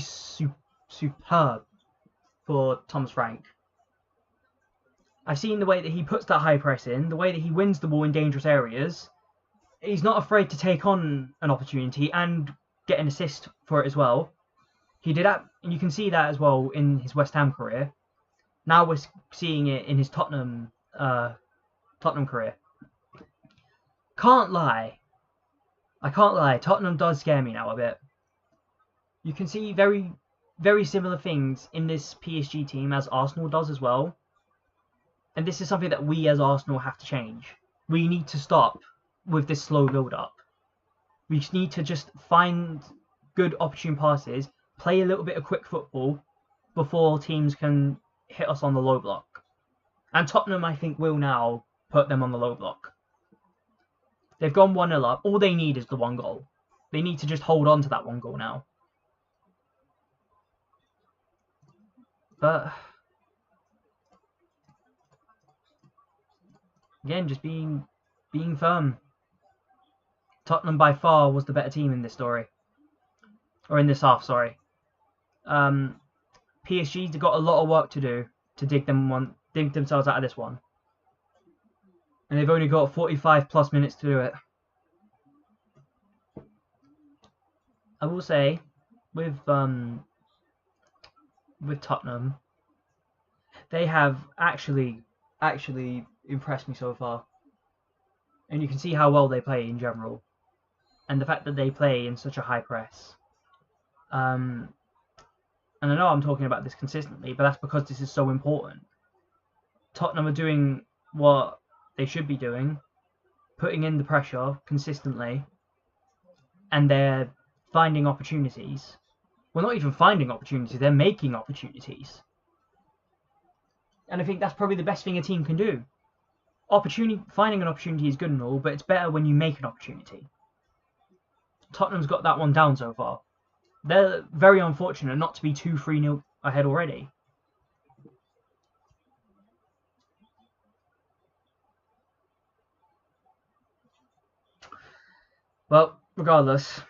superb for Thomas Frank. I've seen the way that he puts that high press in, the way that he wins the ball in dangerous areas. He's not afraid to take on an opportunity and get an assist for it as well. He did that, and you can see that as well in his West Ham career. Now we're seeing it in his Tottenham career. Can't lie. I can't lie. Tottenham does scare me now a bit. You can see very, very similar things in this PSG team as Arsenal does as well. And this is something that we as Arsenal have to change. We need to stop with this slow build-up. We just need to just find good opportune passes, play a little bit of quick football before teams can hit us on the low block. And Tottenham, I think, will now put them on the low block. They've gone 1-0 up. All they need is the 1 goal. They need to just hold on to that 1 goal now. But again, just being firm. Tottenham by far was the better team in this story. Or in this half, sorry. PSG's got a lot of work to do to dig themselves out of this one. And they've only got 45 plus minutes to do it. I will say, with Tottenham, they have actually impressed me so far. And you can see how well they play in general. And the fact that they play in such a high press. And I know I'm talking about this consistently, but that's because this is so important. Tottenham are doing what they should be doing, putting in the pressure consistently, and they're finding opportunities. Well, not even finding opportunities, they're making opportunities. And I think that's probably the best thing a team can do. Finding an opportunity is good and all, but it's better when you make an opportunity. Tottenham's got that one down so far. They're very unfortunate not to be 2-3-0 ahead already. Well, regardless,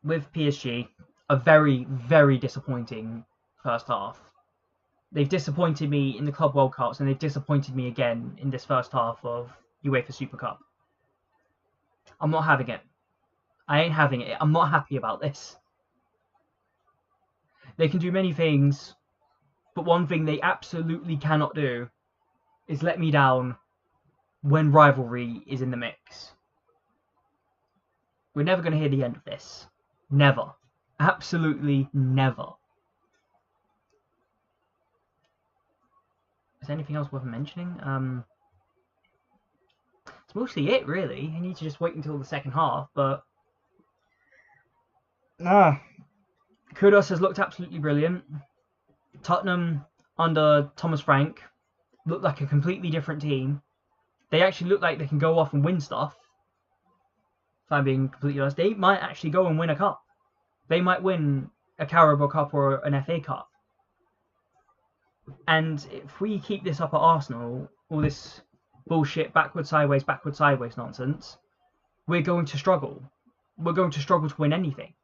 with PSG, a very, very disappointing first half. They've disappointed me in the Club World Cups, and they've disappointed me again in this first half of UEFA Super Cup. I'm not having it. I ain't having it. I'm not happy about this. They can do many things, but one thing they absolutely cannot do is let me down when rivalry is in the mix. We're never going to hear the end of this. Never. Absolutely never. Is there anything else worth mentioning? It's mostly it, really. I need to just wait until the second half, but Kudus has looked absolutely brilliant. Tottenham under Thomas Frank look like a completely different team. They actually look like they can go off and win stuff. If I'm being completely honest, they might actually go and win a cup. They might win a Carabao Cup or an FA Cup. And if we keep this up at Arsenal, all this bullshit backward sideways nonsense, we're going to struggle. We're going to struggle to win anything.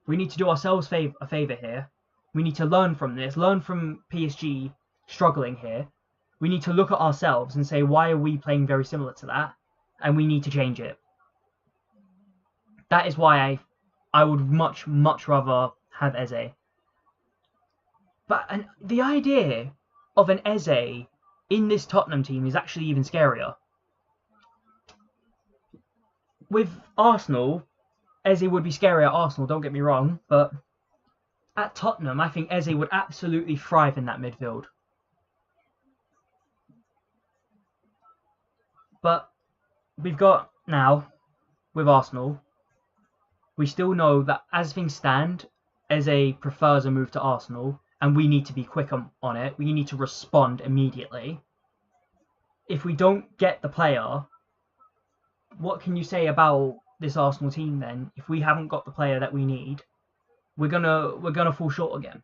We need to do ourselves a favour here. We need to learn from this, learn from PSG struggling here. We need to look at ourselves and say, why are we playing very similar to that? And we need to change it. That is why I would much, much rather have Eze. But the idea of an Eze in this Tottenham team is actually even scarier. With Arsenal, Eze would be scary at Arsenal, don't get me wrong, but at Tottenham, I think Eze would absolutely thrive in that midfield. But we've got now, with Arsenal, we still know that as things stand, Eze prefers a move to Arsenal, and we need to be quick on it. We need to respond immediately. If we don't get the player, what can you say about this Arsenal team then? If we haven't got the player that we need, we're gonna fall short again.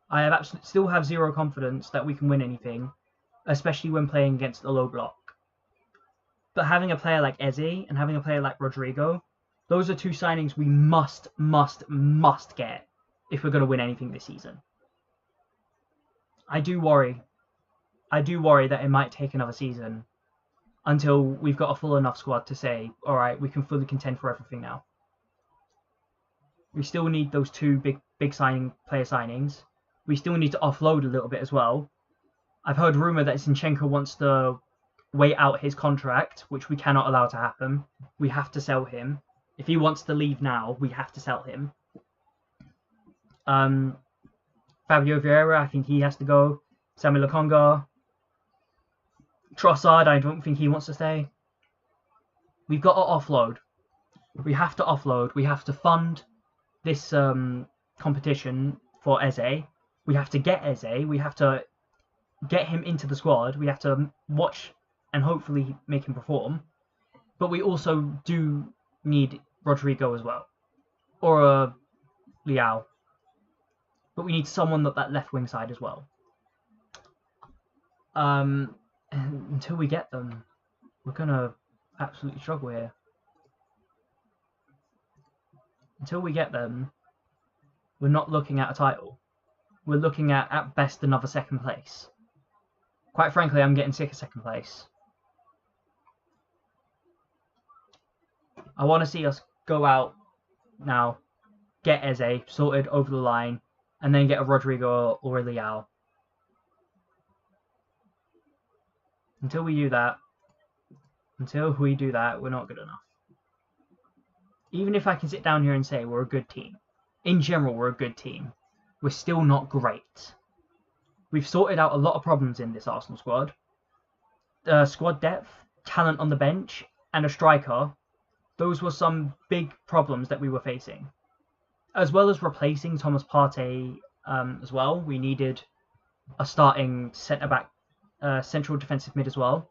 I still have zero confidence that we can win anything, especially when playing against a low block. But having a player like Eze and having a player like Rodrigo, those are two signings we must get if we're going to win anything this season. I do worry that it might take another season until we've got a full enough squad to say, all right, we can fully contend for everything now. We still need those two big player signings. We still need to offload a little bit as well. I've heard rumour that Zinchenko wants to wait out his contract, which we cannot allow to happen. We have to sell him. If he wants to leave now, we have to sell him. Fabio Vieira, I think he has to go. Samuel Lokonga. Trossard, I don't think he wants to stay. We've got to offload. We have to offload. We have to fund this competition for Eze. We have to get Eze. We have to get him into the squad. We have to watch and hopefully make him perform. But we also do need Rodrigo as well. Or a Liao. But we need someone at that left wing side as well. And until we get them, we're going to absolutely struggle here. Until we get them, we're not looking at a title. we're looking at best another second place. Quite frankly, I'm getting sick of second place. I want to see us go out now, get Eze sorted over the line, and then get a Rodrigo or a Leao. Until we do that, we're not good enough. Even if I can sit down here and say we're a good team, in general we're a good team, we're still not great. We've sorted out a lot of problems in this Arsenal squad. Squad depth, talent on the bench, and a striker. Those were some big problems that we were facing. As well as replacing Thomas Partey as well. We needed a starting centre-back, central defensive mid as well.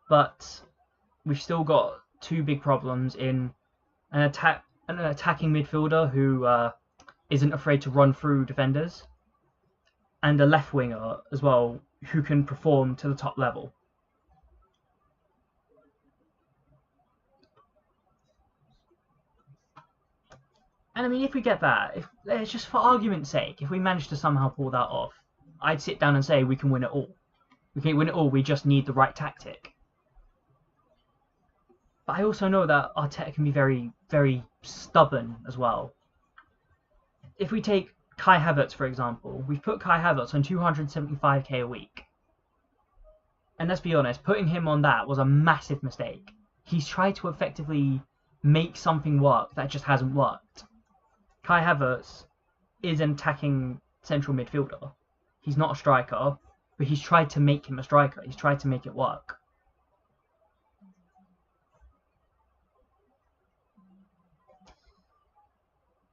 But we've still got two big problems in an attacking midfielder who isn't afraid to run through defenders, and a left winger as well who can perform to the top level. And I mean, if we get that, if just for argument's sake, if we manage to somehow pull that off, I'd sit down and say we can win it all. We can win it all. We just need the right tactic. But I also know that Arteta can be very, very stubborn as well. If we take Kai Havertz, for example, we've put Kai Havertz on 275k a week. And let's be honest, putting him on that was a massive mistake. He's tried to effectively make something work that just hasn't worked. Kai Havertz is an attacking central midfielder. He's not a striker, but he's tried to make him a striker. He's tried to make it work.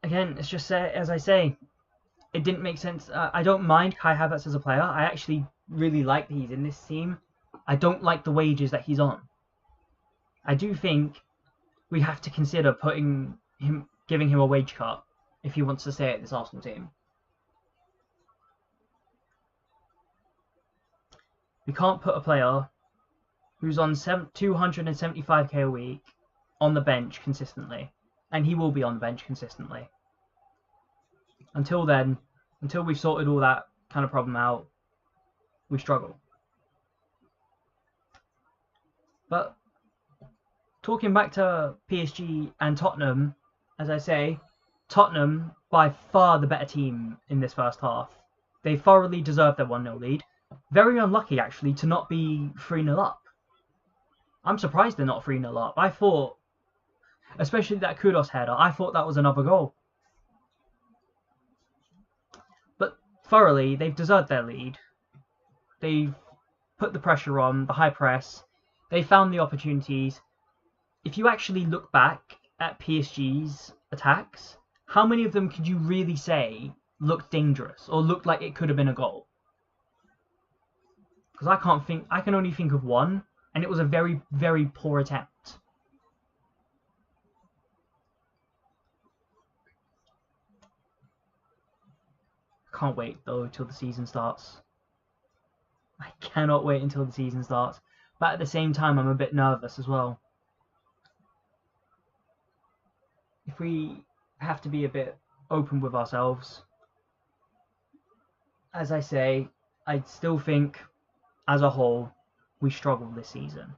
Again, it's just as I say, it didn't make sense. I don't mind Kai Havertz as a player. I actually really like that he's in this team. I don't like the wages that he's on. I do think we have to consider giving him a wage cut if he wants to stay at this Arsenal team. We can't put a player who's on 275k a week on the bench consistently. And he will be on the bench consistently. Until then, until we've sorted all that kind of problem out, we struggle. But talking back to PSG and Tottenham, as I say, Tottenham by far the better team in this first half. They thoroughly deserved their 1-0 lead. Very unlucky, actually, to not be 3-0 up. I'm surprised they're not 3-0 up. I thought, especially that Kudos header, I thought that was another goal. But thoroughly, they've deserved their lead. They've put the pressure on, the high press. They found the opportunities. If you actually look back at PSG's attacks, how many of them could you really say looked dangerous or looked like it could have been a goal? Because I can only think of one, and it was a very, very poor attempt. Can't wait though till the season starts. I cannot wait until the season starts. But at the same time, I'm a bit nervous as well. If we have to be a bit open with ourselves, as I say, I still think, as a whole, we struggle this season.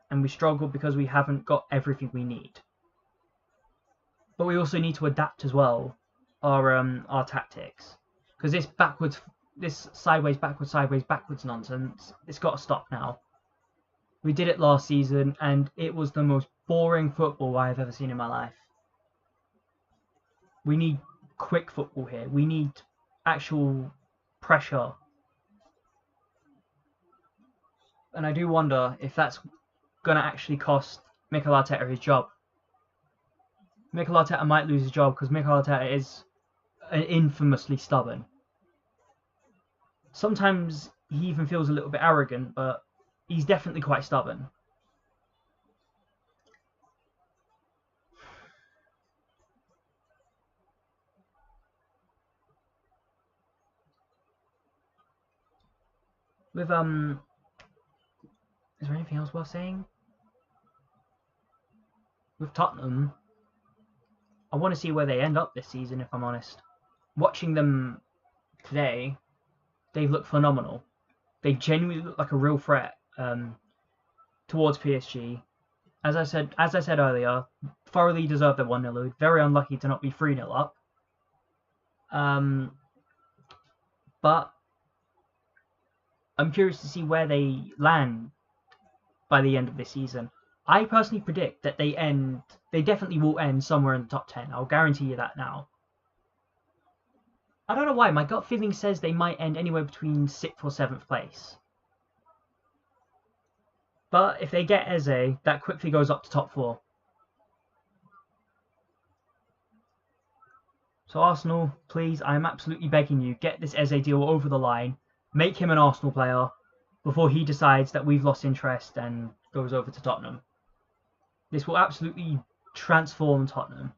And we struggle because we haven't got everything we need. But we also need to adapt as well our tactics. Because this sideways, backwards nonsense, it's got to stop now. We did it last season, and it was the most boring football I've ever seen in my life. We need quick football here. We need actual pressure. And I do wonder if that's going to actually cost Mikel Arteta his job. Mikel Arteta might lose his job because Mikel Arteta is infamously stubborn. Sometimes he even feels a little bit arrogant, but he's definitely quite stubborn. With is there anything else worth saying? With Tottenham, I want to see where they end up this season, if I'm honest. Watching them today, they've looked phenomenal. They genuinely look like a real threat towards PSG. As I said earlier, thoroughly deserved the 1-0 lead. Very unlucky to not be 3-0 up. But I'm curious to see where they land by the end of this season. I personally predict that they definitely will end somewhere in the top 10. I'll guarantee you that now. I don't know why, my gut feeling says they might end anywhere between 6th or 7th place. But if they get Eze, that quickly goes up to top 4. So Arsenal, please, I am absolutely begging you, get this Eze deal over the line. Make him an Arsenal player before he decides that we've lost interest and goes over to Tottenham. This will absolutely transform Tottenham.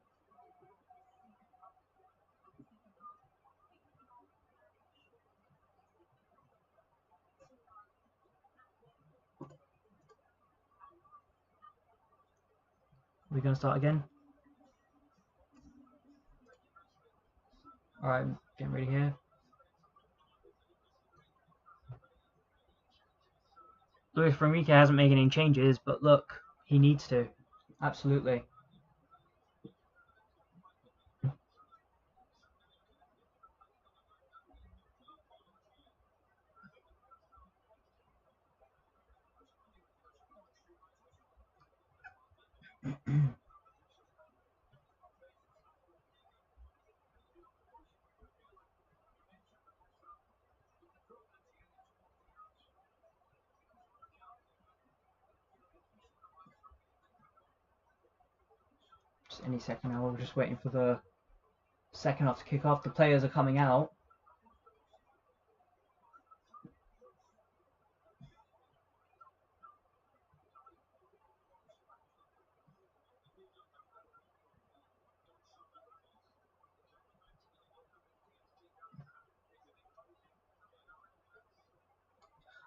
Are we going to start again? Alright, getting ready here. Luis Enrique hasn't made any changes, but look, he needs to. Absolutely. Just any second now, we're just waiting for the second half to kick off. The players are coming out.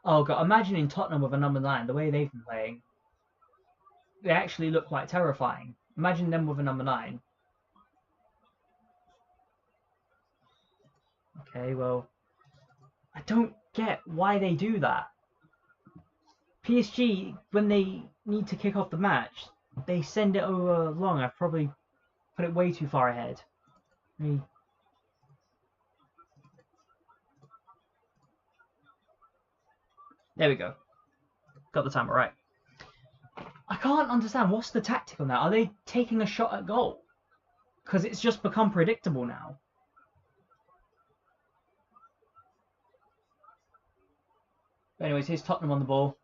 Oh god, imagining Tottenham with a number 9, the way they've been playing. They actually look quite terrifying. Imagine them with a number 9. Okay, well, I don't get why they do that. PSG, when they need to kick off the match, they send it over long. I've probably put it way too far ahead. There we go. Got the timer right. I can't understand. What's the tactic on that? Are they taking a shot at goal? Because it's just become predictable now. Anyways, here's Tottenham on the ball.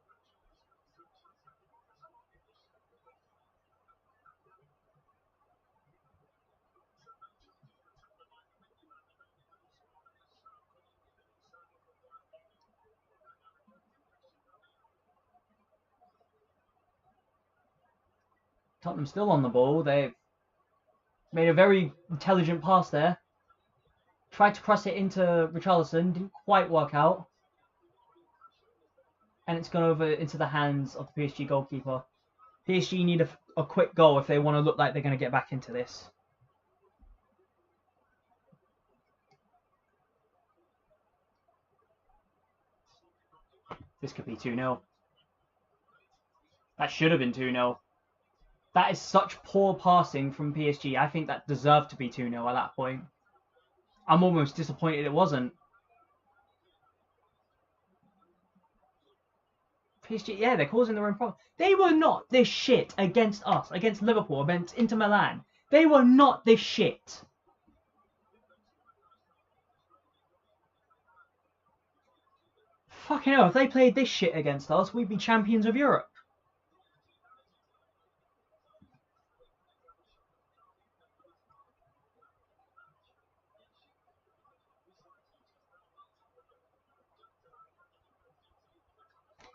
Tottenham still on the ball. They've made a very intelligent pass there. Tried to cross it into Richarlison. Didn't quite work out. And it's gone over into the hands of the PSG goalkeeper. PSG need a quick goal if they want to look like they're going to get back into this. This could be 2-0. That should have been 2-0. That is such poor passing from PSG. I think that deserved to be 2-0 at that point. I'm almost disappointed it wasn't. PSG, yeah, they're causing their own problem. They were not this shit against us, against Liverpool, against Inter Milan. They were not this shit. Fucking hell, if they played this shit against us, we'd be champions of Europe.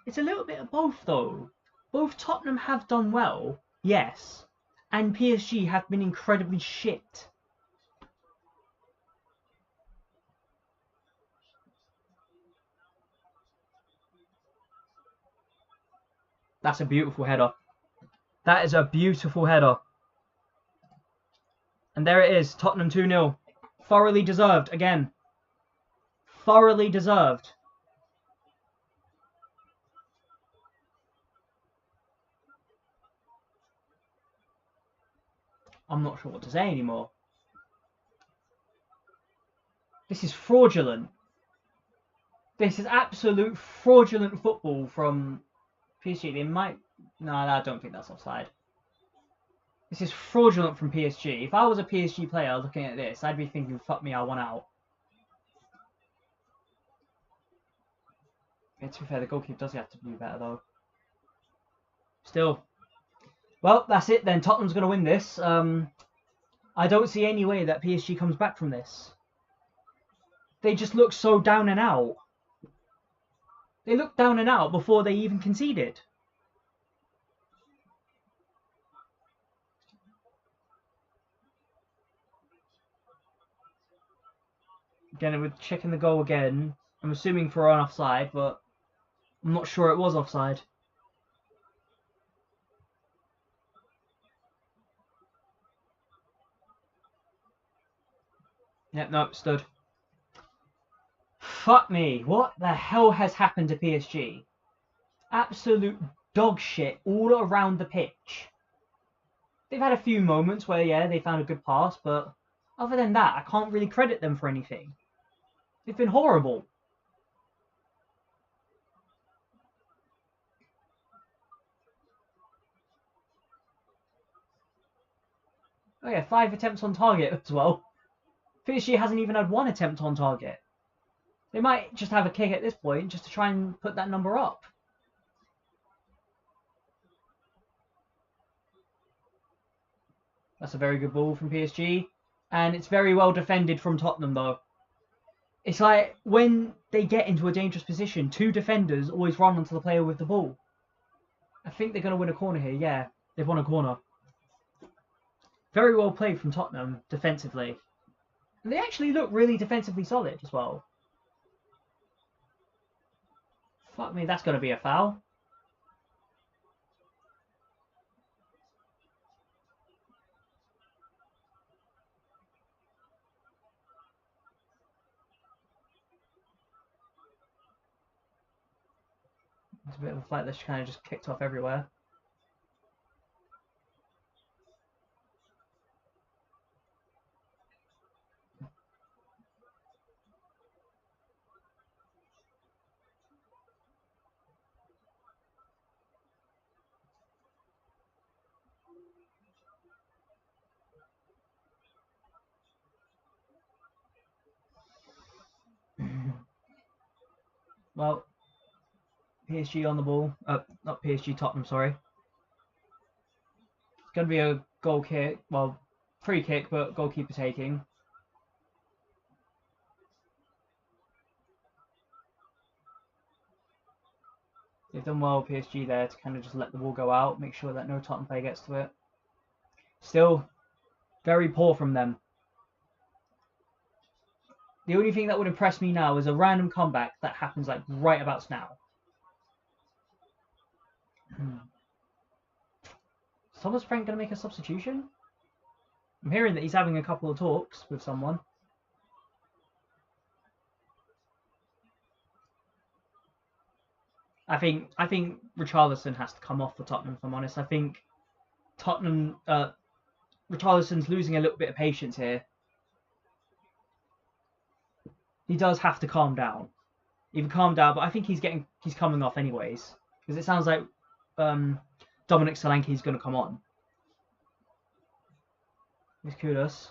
It's a little bit of both, though. Both Tottenham have done well, yes, and PSG have been incredibly shit. That's a beautiful header. That is a beautiful header. And there it is, Tottenham 2-0. Thoroughly deserved again. thoroughly deserved. I'm not sure what to say anymore. This is fraudulent. This is absolute fraudulent football from PSG. They might... No, I don't think that's offside. This is fraudulent from PSG. If I was a PSG player looking at this, I'd be thinking, fuck me, I want out. Yeah, to be fair, the goalkeeper does have to do better, though. Still. Well, that's it then. Tottenham's going to win this. I don't see any way that PSG comes back from this. They just look so down and out. They looked down and out before they even conceded. Again, we're checking the goal again. I'm assuming for an offside, but I'm not sure it was offside. Yep, no, it stood. Fuck me. What the hell has happened to PSG? Absolute dog shit all around the pitch. They've had a few moments where, yeah, they found a good pass, but other than that, I can't really credit them for anything. They've been horrible. Oh yeah, 5 attempts on target as well. PSG hasn't even had 1 attempt on target. They might just have a kick at this point just to try and put that number up. That's a very good ball from PSG. And it's very well defended from Tottenham, though. It's like when they get into a dangerous position, 2 defenders always run onto the player with the ball. I think they're going to win a corner here. Yeah, they've won a corner. Very well played from Tottenham defensively. And they actually look really defensively solid as well. Fuck me, that's going to be a foul. It's a bit of a flight that's kind of just kicked off everywhere. Well, PSG on the ball. Not PSG, Tottenham, sorry. It's going to be a goal kick. Well, free kick, but goalkeeper taking. They've done well, PSG, there to kind of just let the ball go out, make sure that no Tottenham player gets to it. Still, very poor from them. The only thing that would impress me now is a random comeback that happens like right about now. Is Thomas Frank going to make a substitution? I'm hearing that he's having a couple of talks with someone. I think Richarlison has to come off for Tottenham, if I'm honest. I think Richarlison's losing a little bit of patience here. He does have to calm down. Even calm down, but I think he's coming off anyways. Because it sounds like Dominic Solanke is going to come on. Is Kudus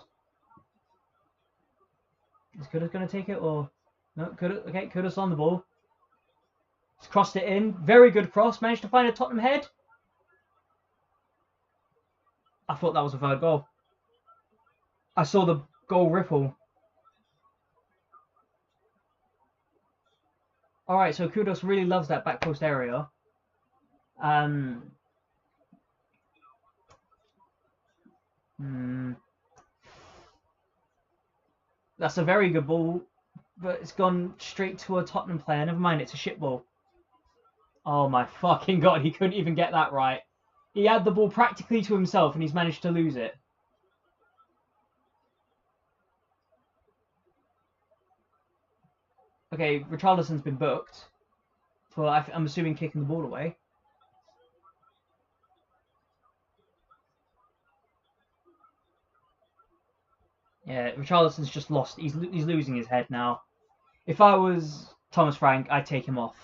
going to take it or no? Okay, Kudus on the ball. He's crossed it in. Very good cross. Managed to find a Tottenham head. I thought that was a third goal. I saw the goal ripple. Alright, so Kudus really loves that back post area. That's a very good ball, but it's gone straight to a Tottenham player. Never mind, it's a shit ball. Oh my fucking god, he couldn't even get that right. He had the ball practically to himself and he's managed to lose it. Okay, Richarlison's been booked for, I'm assuming, kicking the ball away. Yeah, Richarlison's just lost. He's losing his head now. If I was Thomas Frank, I'd take him off.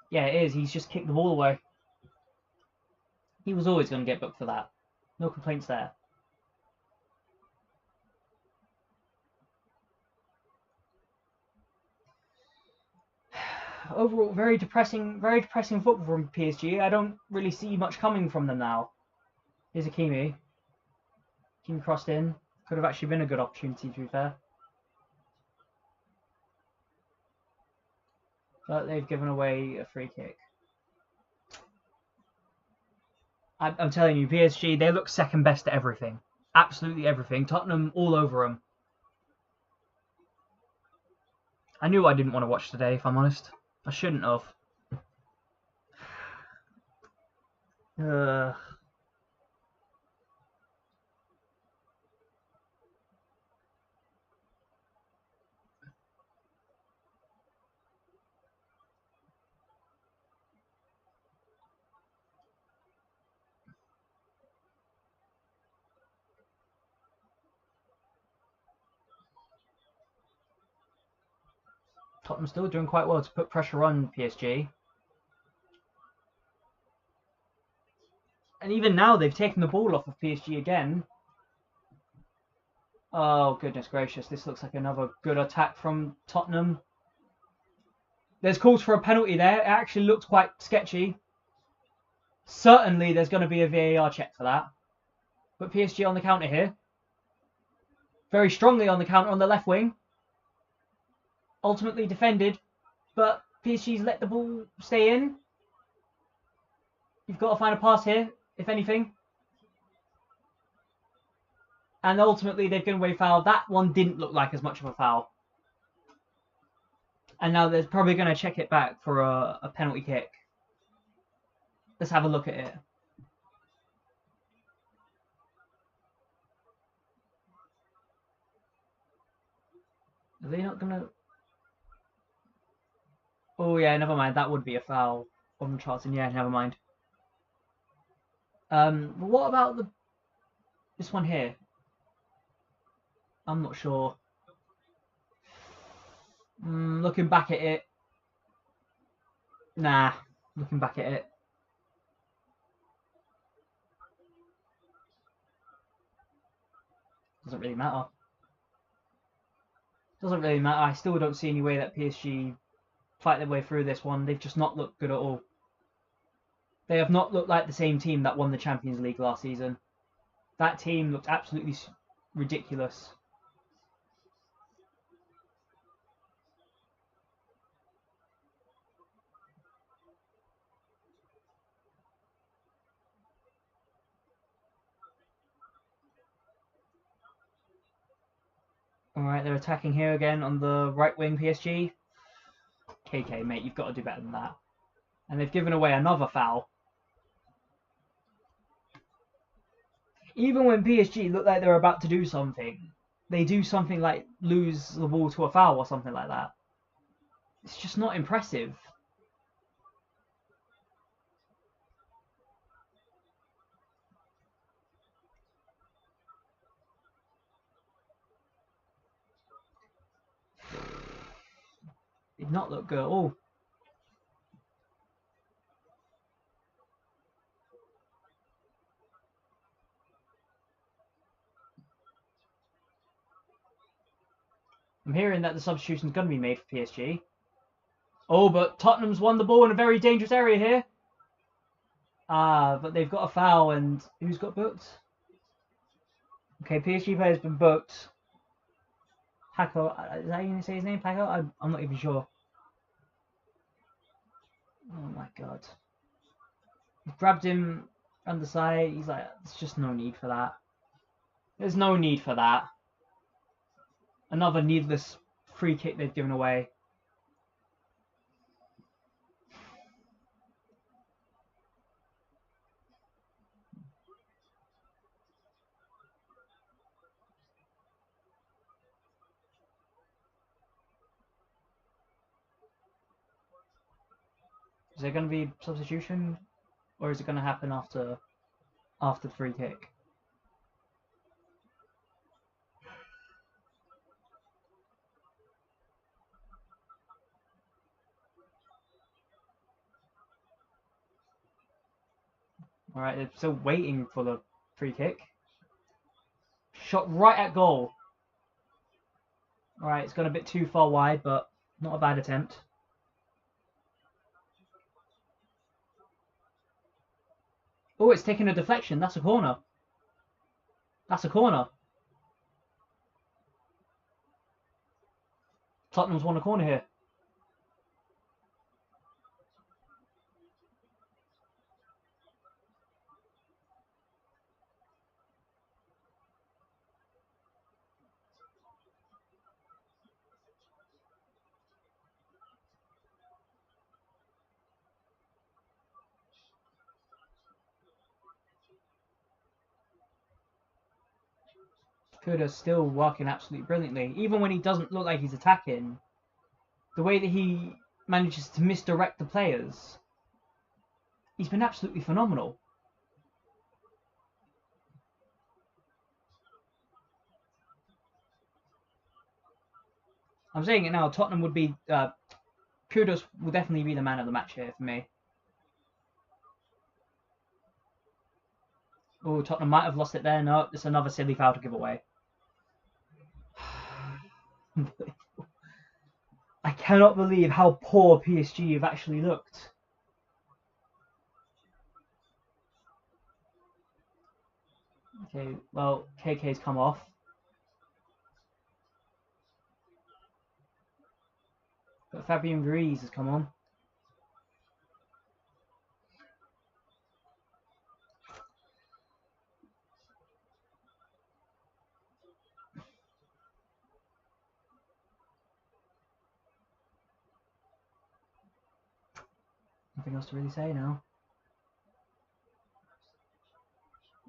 Yeah, it is. He's just kicked the ball away. He was always going to get booked for that. No complaints there. Overall, very depressing football from PSG. I don't really see much coming from them now. Here's Hakimi. Hakimi crossed in. Could have actually been a good opportunity, to be fair. But they've given away a free kick. I'm telling you, PSG, they look second best at everything. Absolutely everything. Tottenham all over them. I knew I didn't want to watch today, if I'm honest. I shouldn't have. Tottenham still doing quite well to put pressure on PSG. And even now, they've taken the ball off of PSG again. Oh, goodness gracious. This looks like another good attack from Tottenham. There's calls for a penalty there. It actually looked quite sketchy. Certainly, there's going to be a VAR check for that. But PSG on the counter here. Very strongly on the counter on the left wing. Ultimately defended. But PSG's let the ball stay in. You've got to find a pass here, if anything. And ultimately, they've given away foul. That one didn't look like as much of a foul. And now they're probably going to check it back for a penalty kick. Let's have a look at it. Are they not going to... Oh, yeah, never mind. That would be a foul from Charlton. Yeah, never mind. What about this one here? I'm not sure. Looking back at it. Nah, looking back at it. Doesn't really matter. Doesn't really matter. I still don't see any way that PSG fight their way through this one. They've just not looked good at all. They have not looked like the same team that won the Champions League last season. That team looked absolutely ridiculous. Alright, they're attacking here again on the right wing PSG. KK, mate, you've got to do better than that. And they've given away another foul. Even when PSG look like they're about to do something, they do something like lose the ball to a foul or something like that. It's just not impressive. Did not look good at all. I'm hearing that the substitution's going to be made for PSG. Oh, but Tottenham's won the ball in a very dangerous area here. But they've got a foul, and who's got booked? Okay, PSG player's been booked. Paco, is that how you going to say his name? Paco? I'm not even sure. Oh my god. He's grabbed him on the side. He's like, there's just no need for that. There's no need for that. Another needless free kick they've given away. Is there going to be substitution, or is it going to happen after the free kick? All right, they're still waiting for the free kick. Shot right at goal. All right, it's gone a bit too far wide, but not a bad attempt. Oh, it's taking a deflection. That's a corner. That's a corner. Tottenham's won a corner here. Kuda's still working absolutely brilliantly. Even when he doesn't look like he's attacking, the way that he manages to misdirect the players, he's been absolutely phenomenal. I'm saying it now, Tottenham would be... Kudos will definitely be the man of the match here for me. Oh, Tottenham might have lost it there. No, it's another silly foul to give away. I cannot believe how poor PSG have actually looked. Okay, well, KK's come off. But Fabian Ruiz has come on. Nothing else to really say now.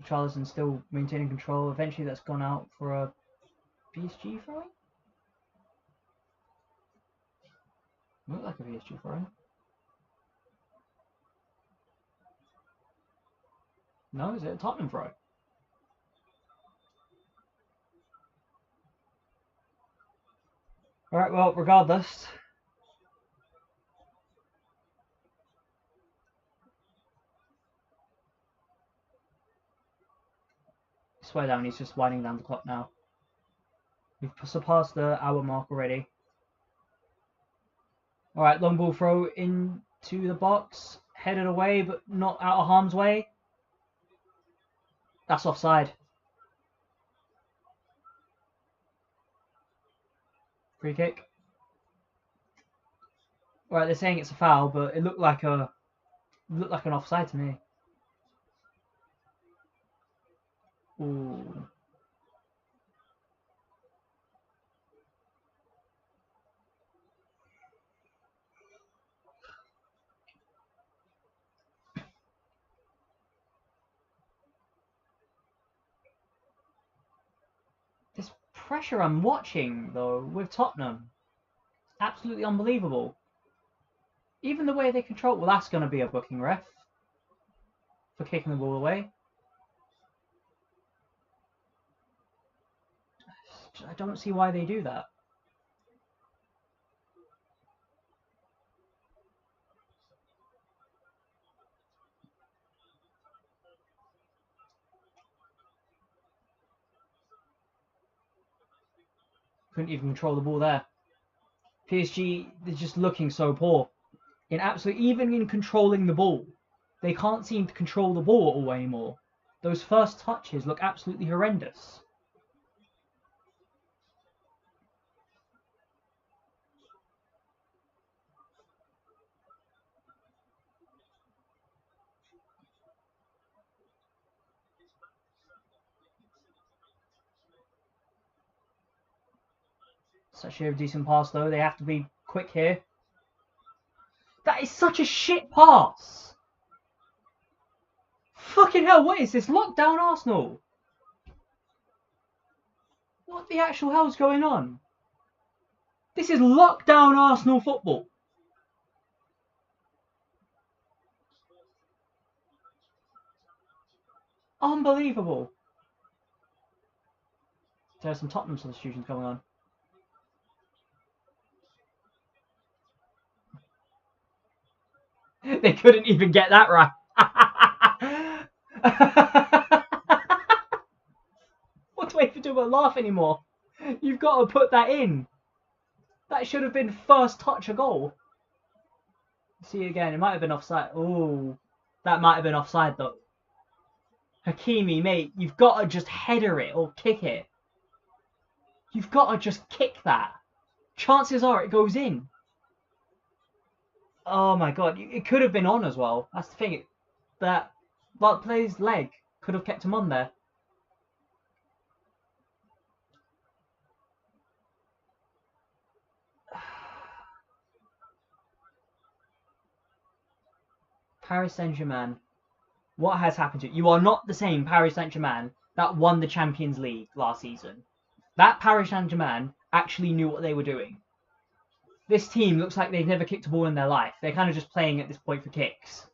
Charleston still maintaining control. Eventually that's gone out for a PSG throwing? Looked like a PSG throwing. No, is it a Tottenham throw? Alright, well, regardless. Swear down, he's just winding down the clock now. We've surpassed the hour mark already. Alright, long ball throw into the box. Headed away, but not out of harm's way. That's offside. Free kick. Right, they're saying it's a foul, but it looked like an offside to me. Ooh. This pressure I'm watching, though, with Tottenham, absolutely unbelievable. Even the way they control... Well, that's going to be a booking ref for kicking the ball away. I don't see why they do that. Couldn't even control the ball there. PSG, they're just looking so poor. Even in controlling the ball, they can't seem to control the ball at all anymore. Those first touches look absolutely horrendous. It's actually a decent pass, though. They have to be quick here. That is such a shit pass! Fucking hell, what is this? Lockdown Arsenal! What the actual hell is going on? This is lockdown Arsenal football. Unbelievable. There's some Tottenham substitutions going on. They couldn't even get that right. What do I even do but laugh anymore? You've got to put that in. That should have been first touch a goal. See again, it might have been offside. Oh, that might have been offside though. Hakimi, mate, you've got to just header it or kick it. You've got to just kick that. Chances are it goes in. Oh my god, it could have been on as well. That's the thing. That player's leg could have kept him on there. Paris Saint-Germain. What has happened to you? You are not the same Paris Saint-Germain that won the Champions League last season. That Paris Saint-Germain actually knew what they were doing. This team looks like they've never kicked a ball in their life. They're kind of just playing at this point for kicks.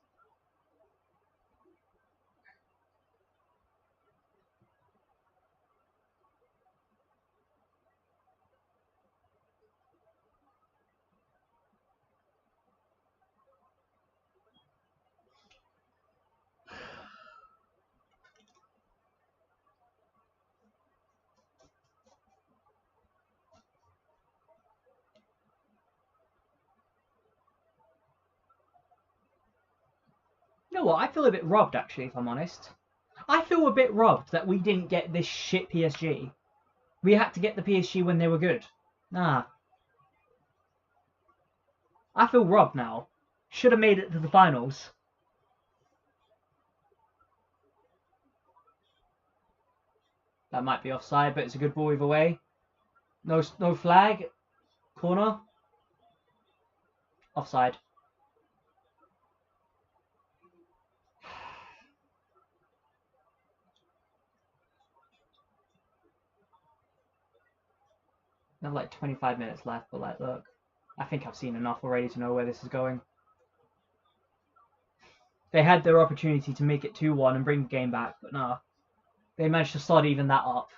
You know what? I feel a bit robbed, actually, if I'm honest. I feel a bit robbed that we didn't get this shit PSG. We had to get the PSG when they were good. Nah. I feel robbed now. Should have made it to the finals. That might be offside, but it's a good ball either way. No flag. Corner. Offside. They have like 25 minutes left, but like, look. I think I've seen enough already to know where this is going. They had their opportunity to make it 2-1 and bring the game back, but no. They managed to start even that up.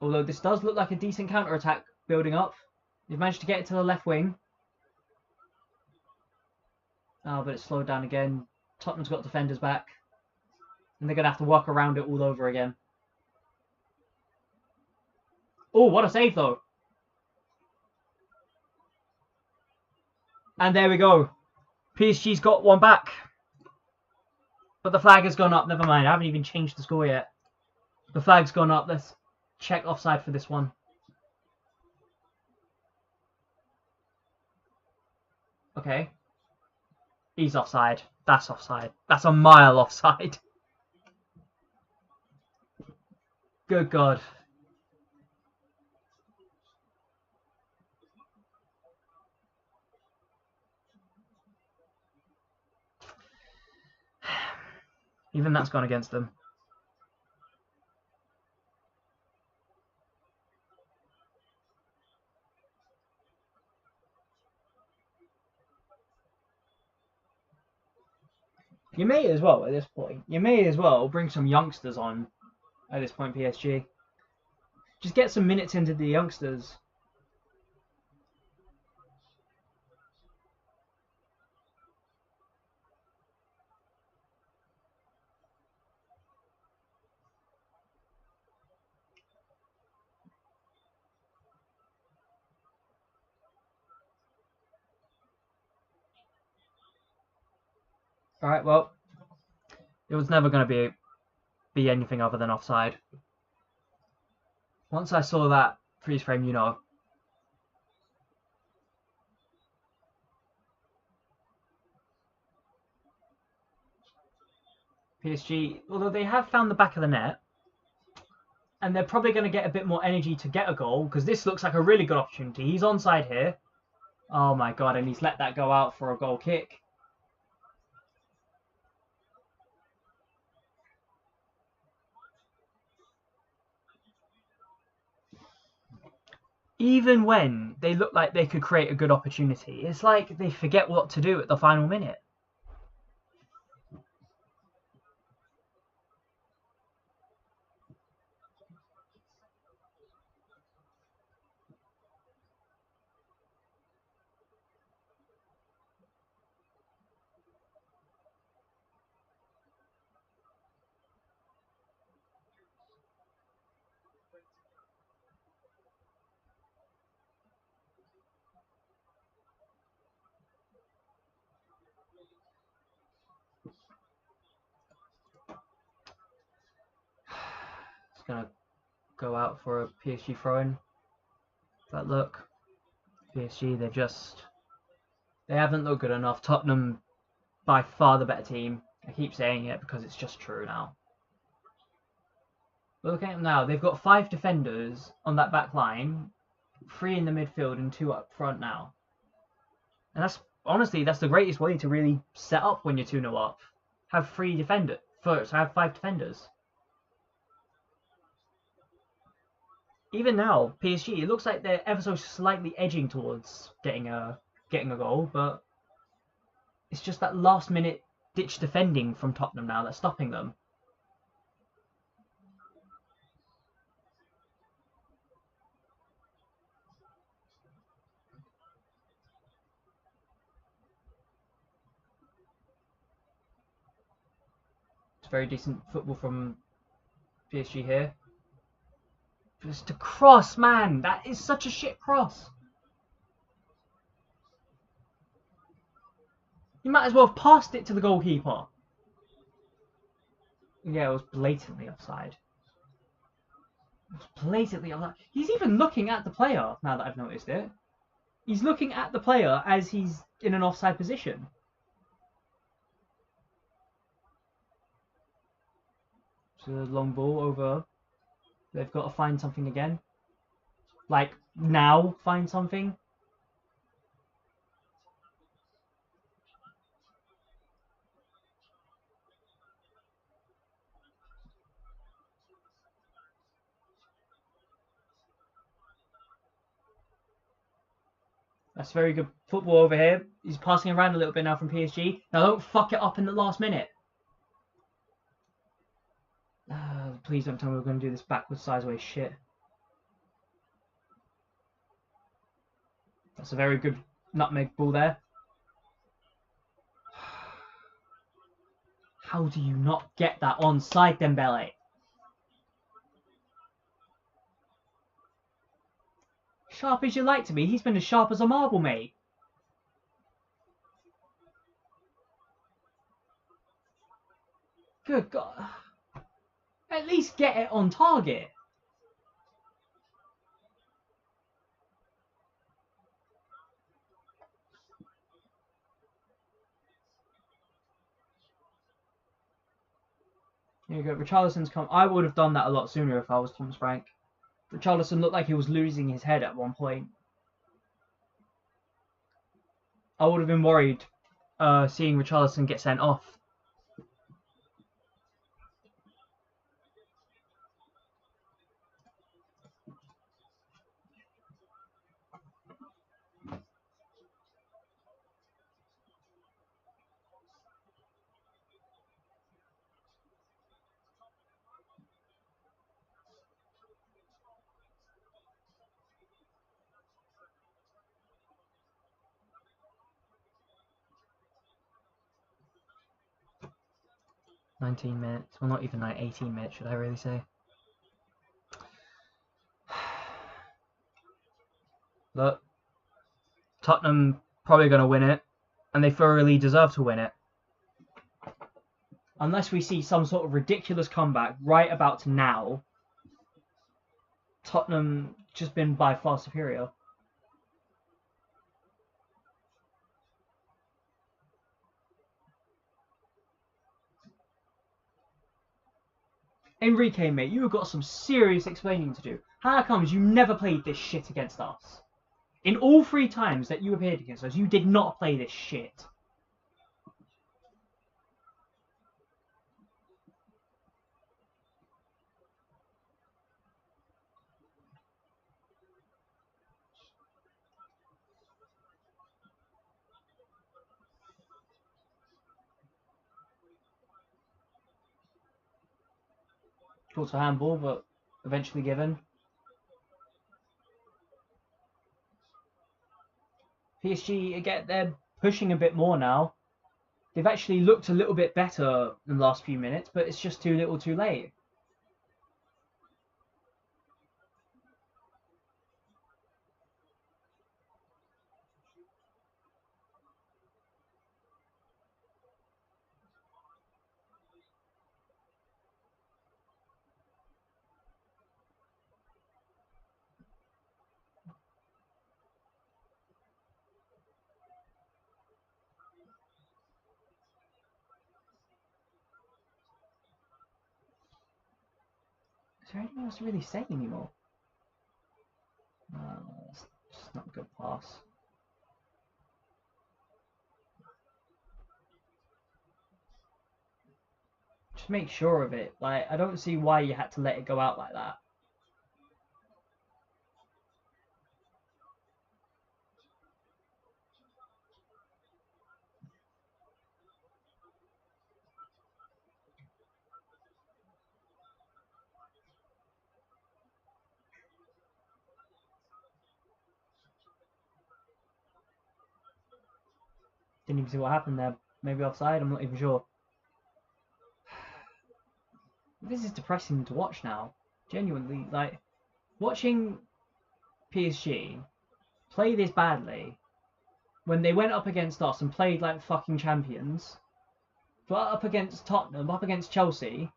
Although this does look like a decent counter-attack building up. They've managed to get it to the left wing. Oh, but it's slowed down again. Tottenham's got defenders back. And they're going to have to work around it all over again. Oh, what a save, though. And there we go. PSG's got one back. But the flag has gone up. Never mind. I haven't even changed the score yet. The flag's gone up. Let's check offside for this one. Okay. He's offside. That's offside. That's a mile offside. Good God. Even that's gone against them. You may as well, at this point. You may as well bring some youngsters on at this point, PSG. Just get some minutes into the youngsters. Alright, well, it was never going to be anything other than offside. Once I saw that freeze frame, you know. PSG, although they have found the back of the net, and they're probably going to get a bit more energy to get a goal, because this looks like a really good opportunity. He's onside here. Oh my God, and he's let that go out for a goal kick. Even when they look like they could create a good opportunity, it's like they forget what to do at the final minute. going to go out for a PSG throw-in. But look, PSG, they haven't looked good enough. Tottenham, by far the better team. I keep saying it because it's just true now. But look at them now. They've got 5 defenders on that back line, 3 in the midfield and 2 up front now. And that's honestly, that's the greatest way to really set up when you're 2-0 up. Have 3 defenders. First, have 5 defenders. Even now, PSG, it looks like they're ever so slightly edging towards getting a goal, but it's just that last minute ditch defending from Tottenham now that's stopping them. It's very decent football from PSG here. Just a cross, man! That is such a shit cross. You might as well have passed it to the goalkeeper. Yeah, it was blatantly offside. It was blatantly offside. He's even looking at the player, now that I've noticed it. He's looking at the player as he's in an offside position. So long ball over. They've got to find something again. Like, now find something. That's very good football over here. He's passing around a little bit now from PSG. Now don't fuck it up in the last minute. Please don't tell me we're going to do this backwards sideways shit. That's a very good nutmeg ball there. How do you not get that onside, Dembele? Sharp as you like to be, he's been as sharp as a marble, mate. Good God. At least get it on target. Here you go. Richarlison's come. I would have done that a lot sooner if I was Thomas Frank. Richarlison looked like he was losing his head at one point. I would have been worried seeing Richarlison get sent off. "19 minutes. Well, not even like 18 minutes, should I really say? Look, Tottenham probably going to win it, and they thoroughly deserve to win it. Unless we see some sort of ridiculous comeback right about now, Tottenham just been by far superior. Enrique, mate, you have got some serious explaining to do. How comes you never played this shit against us? In all 3 times that you appeared against us, you did not play this shit. Thought a handball, but eventually given. PSG, again, they're pushing a bit more now. They've actually looked a little bit better in the last few minutes, but it's just too little too late. Is there anything else to really say anymore? It's just not a good pass. Just make sure of it. Like, I don't see why you had to let it go out like that. Didn't even see what happened there. Maybe offside, I'm not even sure. This is depressing to watch now. Genuinely, like, watching PSG play this badly when they went up against us and played like fucking champions, but up against Tottenham, up against Chelsea,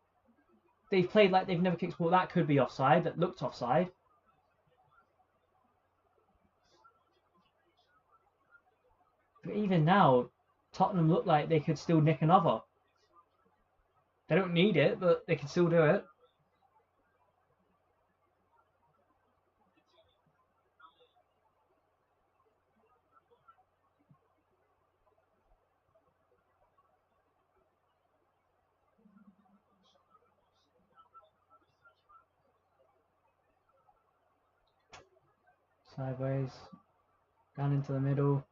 they've played like they've never kicked a ball. That could be offside. That looked offside. But even now, Tottenham look like they could still nick another. They don't need it, but they can still do it. Sideways, down into the middle.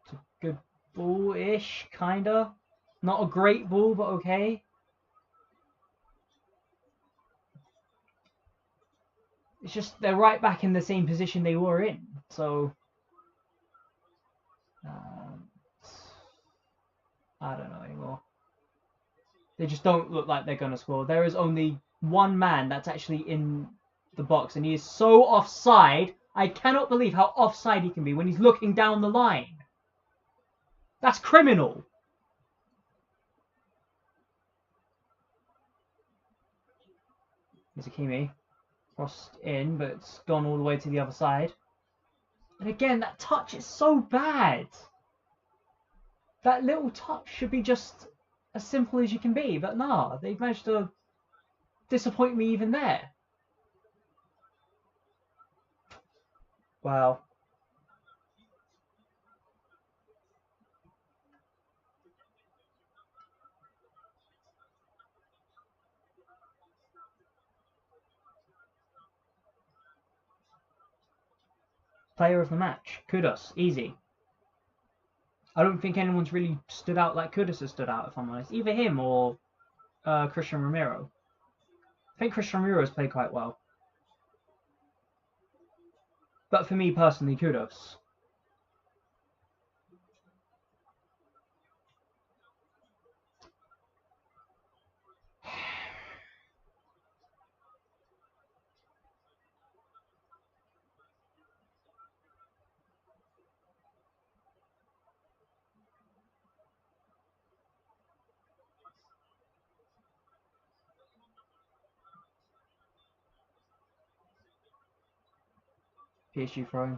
It's a good ball-ish, kinda. Not a great ball, but okay. It's just they're right back in the same position they were in. So um, I don't know anymore. They just don't look like they're going to score. There is only one man that's actually in the box, and he is so offside. I cannot believe how offside he can be when he's looking down the line. That's criminal. Here's Akimi. Crossed in, but it's gone all the way to the other side. And again, that touch is so bad. That little touch should be just as simple as you can be, but nah, they've managed to disappoint me even there. Wow. Player of the match. Kudos. Easy. I don't think anyone's really stood out like Kudos has stood out, if I'm honest. Either him or Christian Romero. I think Christian Romero has played quite well. But for me personally, Kudos. PSG throwing.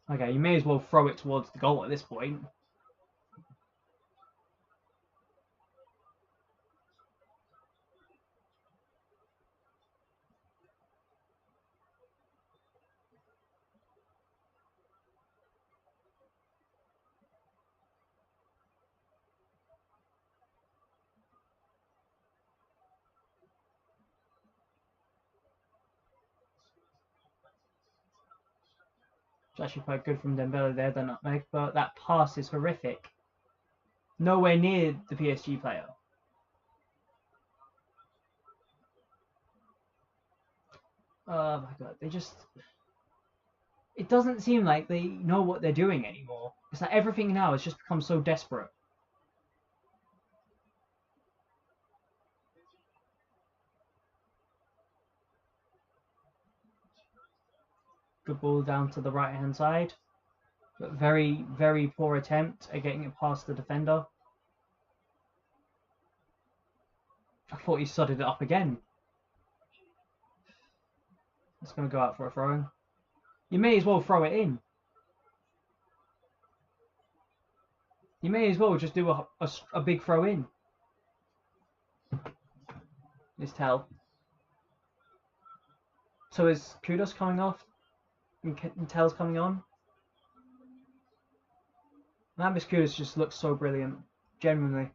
Okay, you may as well throw it towards the goal at this point. It's actually quite good from Dembele there, the nutmeg, but that pass is horrific. Nowhere near the PSG player. Oh my god, they just... It doesn't seem like they know what they're doing anymore. It's like everything now has just become so desperate. Good ball down to the right hand side. But very, very poor attempt at getting it past the defender. I thought he sodded it up again. It's going to go out for a throw-in. You may as well throw it in. He may as well just do a big throw in. Is Tell. So is Kudos coming off and Tell's coming on? Lambis Kudos just looks so brilliant. Genuinely.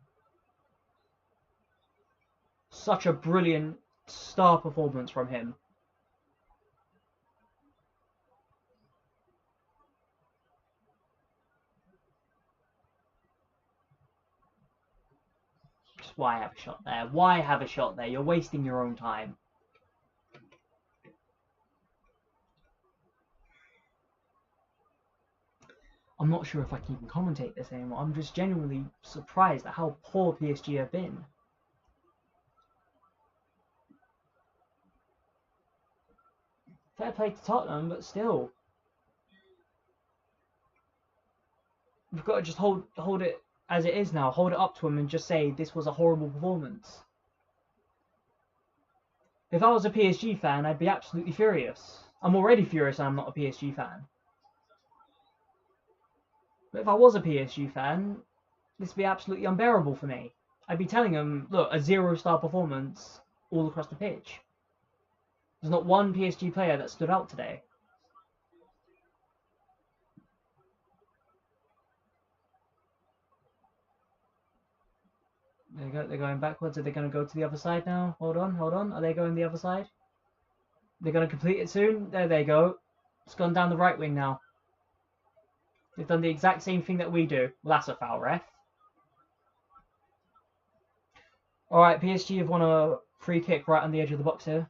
Such a brilliant star performance from him. Just why have a shot there? Why have a shot there? You're wasting your own time. I'm not sure if I can even commentate this anymore. I'm just genuinely surprised at how poor PSG have been. Fair play to Tottenham, but still. We've got to just hold it as it is now. Hold it up to them and just say this was a horrible performance. If I was a PSG fan, I'd be absolutely furious. I'm already furious I'm not a PSG fan. But if I was a PSG fan, this would be absolutely unbearable for me. I'd be telling them, look, a 0-star performance all across the pitch. There's not one PSG player that stood out today. They're going backwards. Are they going to go to the other side now? Hold on. Are they going the other side? They're going to complete it soon. There they go. It's gone down the right wing now. They've done the exact same thing that we do. Well, that's a foul, ref. Alright, PSG have won a free kick right on the edge of the box here.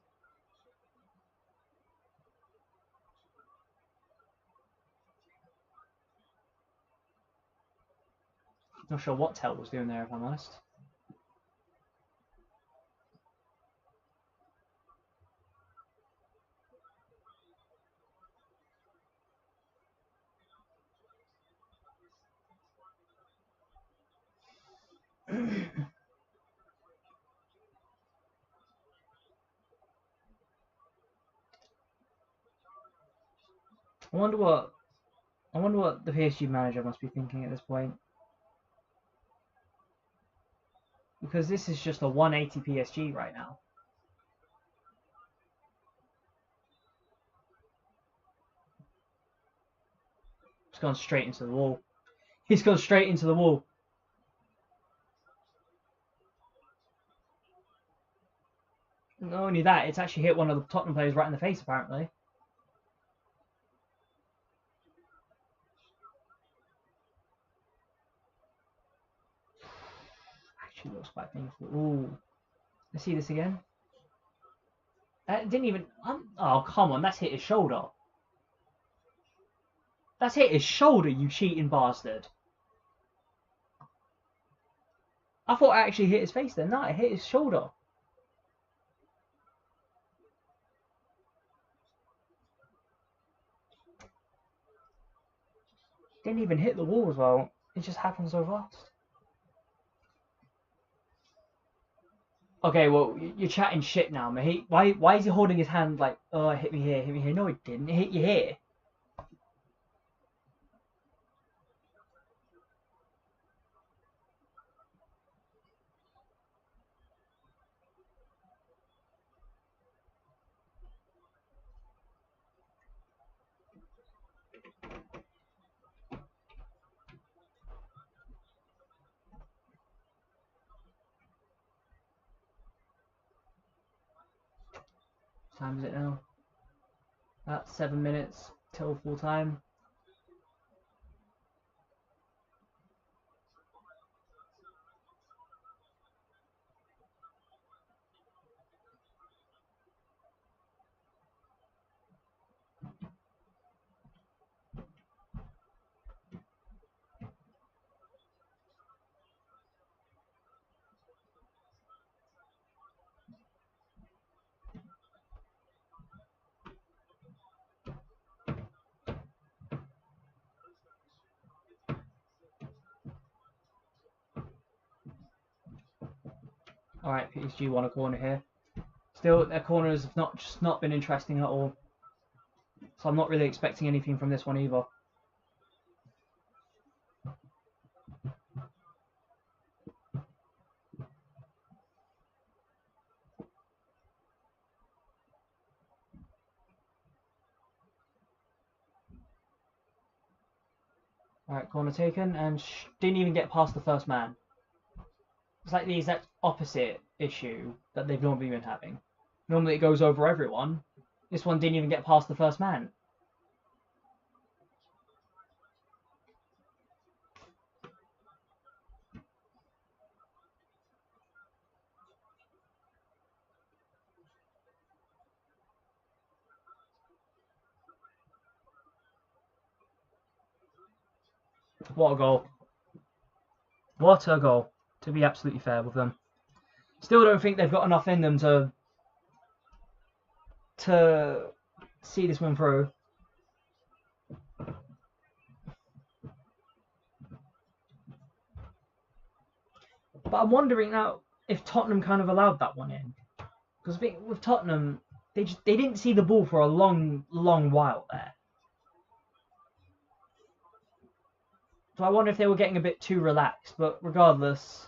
Not sure what Tell was doing there, if I'm honest. I wonder what the PSG manager must be thinking at this point. Because this is just a 180 PSG right now. He's gone straight into the wall. He's gone straight into the wall. Not only that, it's actually hit one of the Tottenham players right in the face, apparently. Actually looks quite painful. Ooh. Let's see this again. That didn't even... oh, come on. That's hit his shoulder. That's hit his shoulder, you cheating bastard. I thought I actually hit his face then. No, it hit his shoulder. Didn't even hit the wall as well. It just happened so fast. Okay, well, you're chatting shit now, mate. Why is he holding his hand like, oh, hit me here, hit me here? No, it didn't. It hit you here. What time is it now? That's 7 minutes till full time. Alright, PSG won a corner here. Still, their corners have not been interesting at all. So I'm not really expecting anything from this one either. Alright, corner taken, and didn't even get past the first man. It's like the exact opposite issue that they've normally been having. Normally it goes over everyone. This one didn't even get past the first man. What a goal. What a goal. To be absolutely fair with them. Still don't think they've got enough in them to see this one through. But I'm wondering now if Tottenham kind of allowed that one in. Because I think with Tottenham, they didn't see the ball for a long while there. So I wonder if they were getting a bit too relaxed. But regardless,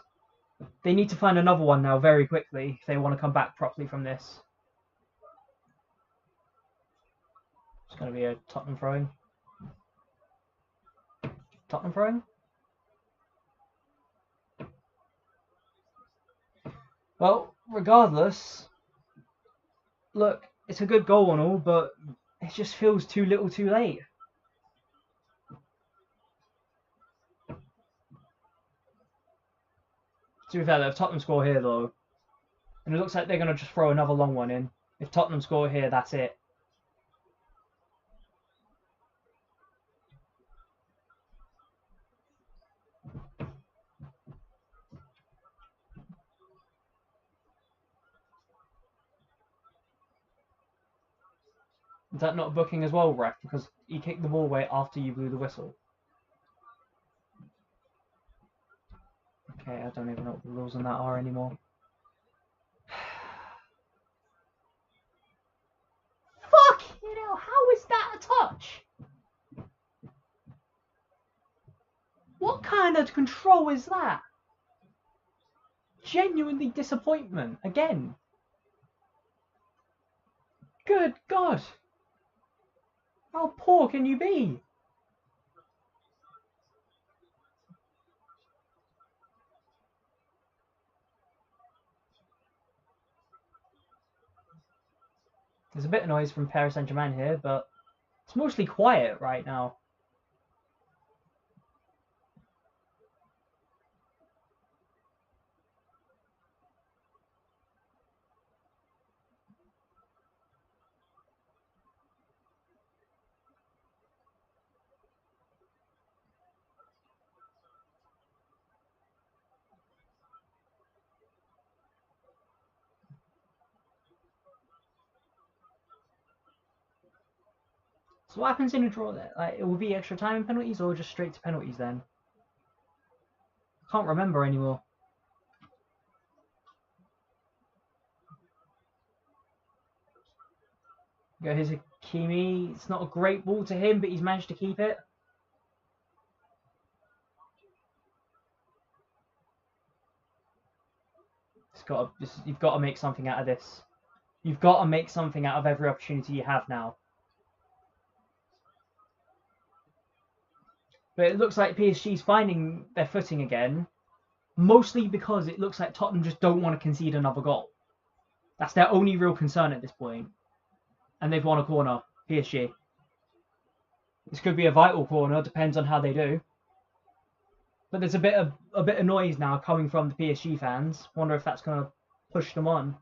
they need to find another one now very quickly if they want to come back properly from this. It's going to be a Tottenham throwing. Tottenham throwing? Well, regardless, look, it's a good goal and all, but it just feels too little too late. To be fair, if Tottenham score here, though, and it looks like they're going to just throw another long one in. If Tottenham score here, that's it. Is that not booking as well, ref? Because you kicked the ball away after you blew the whistle. Okay, I don't even know what the rules on that are anymore. Fuck! You know, how is that a touch? What kind of control is that? Genuinely disappointment. Again. Good God. How poor can you be? There's a bit of noise from Paris Saint-Germain here, but it's mostly quiet right now. So what happens in a draw there? Like, it will be extra time and penalties or just straight to penalties then? I can't remember anymore. Go, here's Hakimi. It's not a great ball to him, but he's managed to keep it. You've got to make something out of this. You've got to make something out of every opportunity you have now. But it looks like PSG's finding their footing again, mostly because it looks like Tottenham just don't want to concede another goal. That's their only real concern at this point. And they've won a corner, PSG. This could be a vital corner, depends on how they do. But there's a bit of noise now coming from the PSG fans. Wonder if that's going to push them on.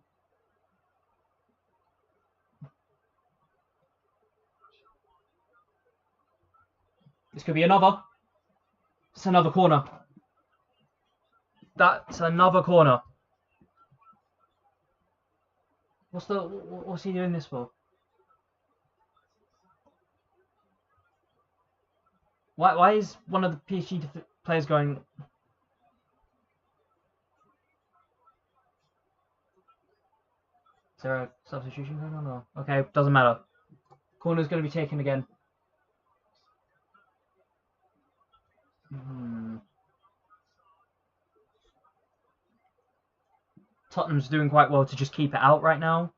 This could be another. It's another corner. That's another corner. What's he doing this for? Why is one of the PSG players going? Is there a substitution going on? Or? Okay, doesn't matter. Corner's going to be taken again. Tottenham's doing quite well to just keep it out right now.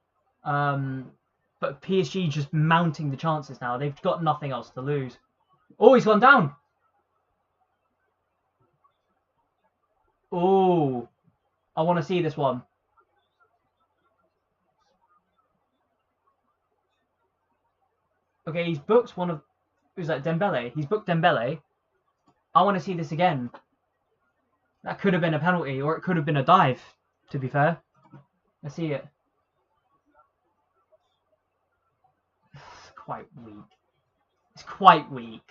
But PSG just mounting the chances now. They've got nothing else to lose. Oh, he's gone down. Oh, I want to see this one. Okay, he's booked one of... Who's that? Dembele. He's booked Dembele. I want to see this again. That could have been a penalty, or it could have been a dive, to be fair. Let's see it. It's quite weak. It's quite weak.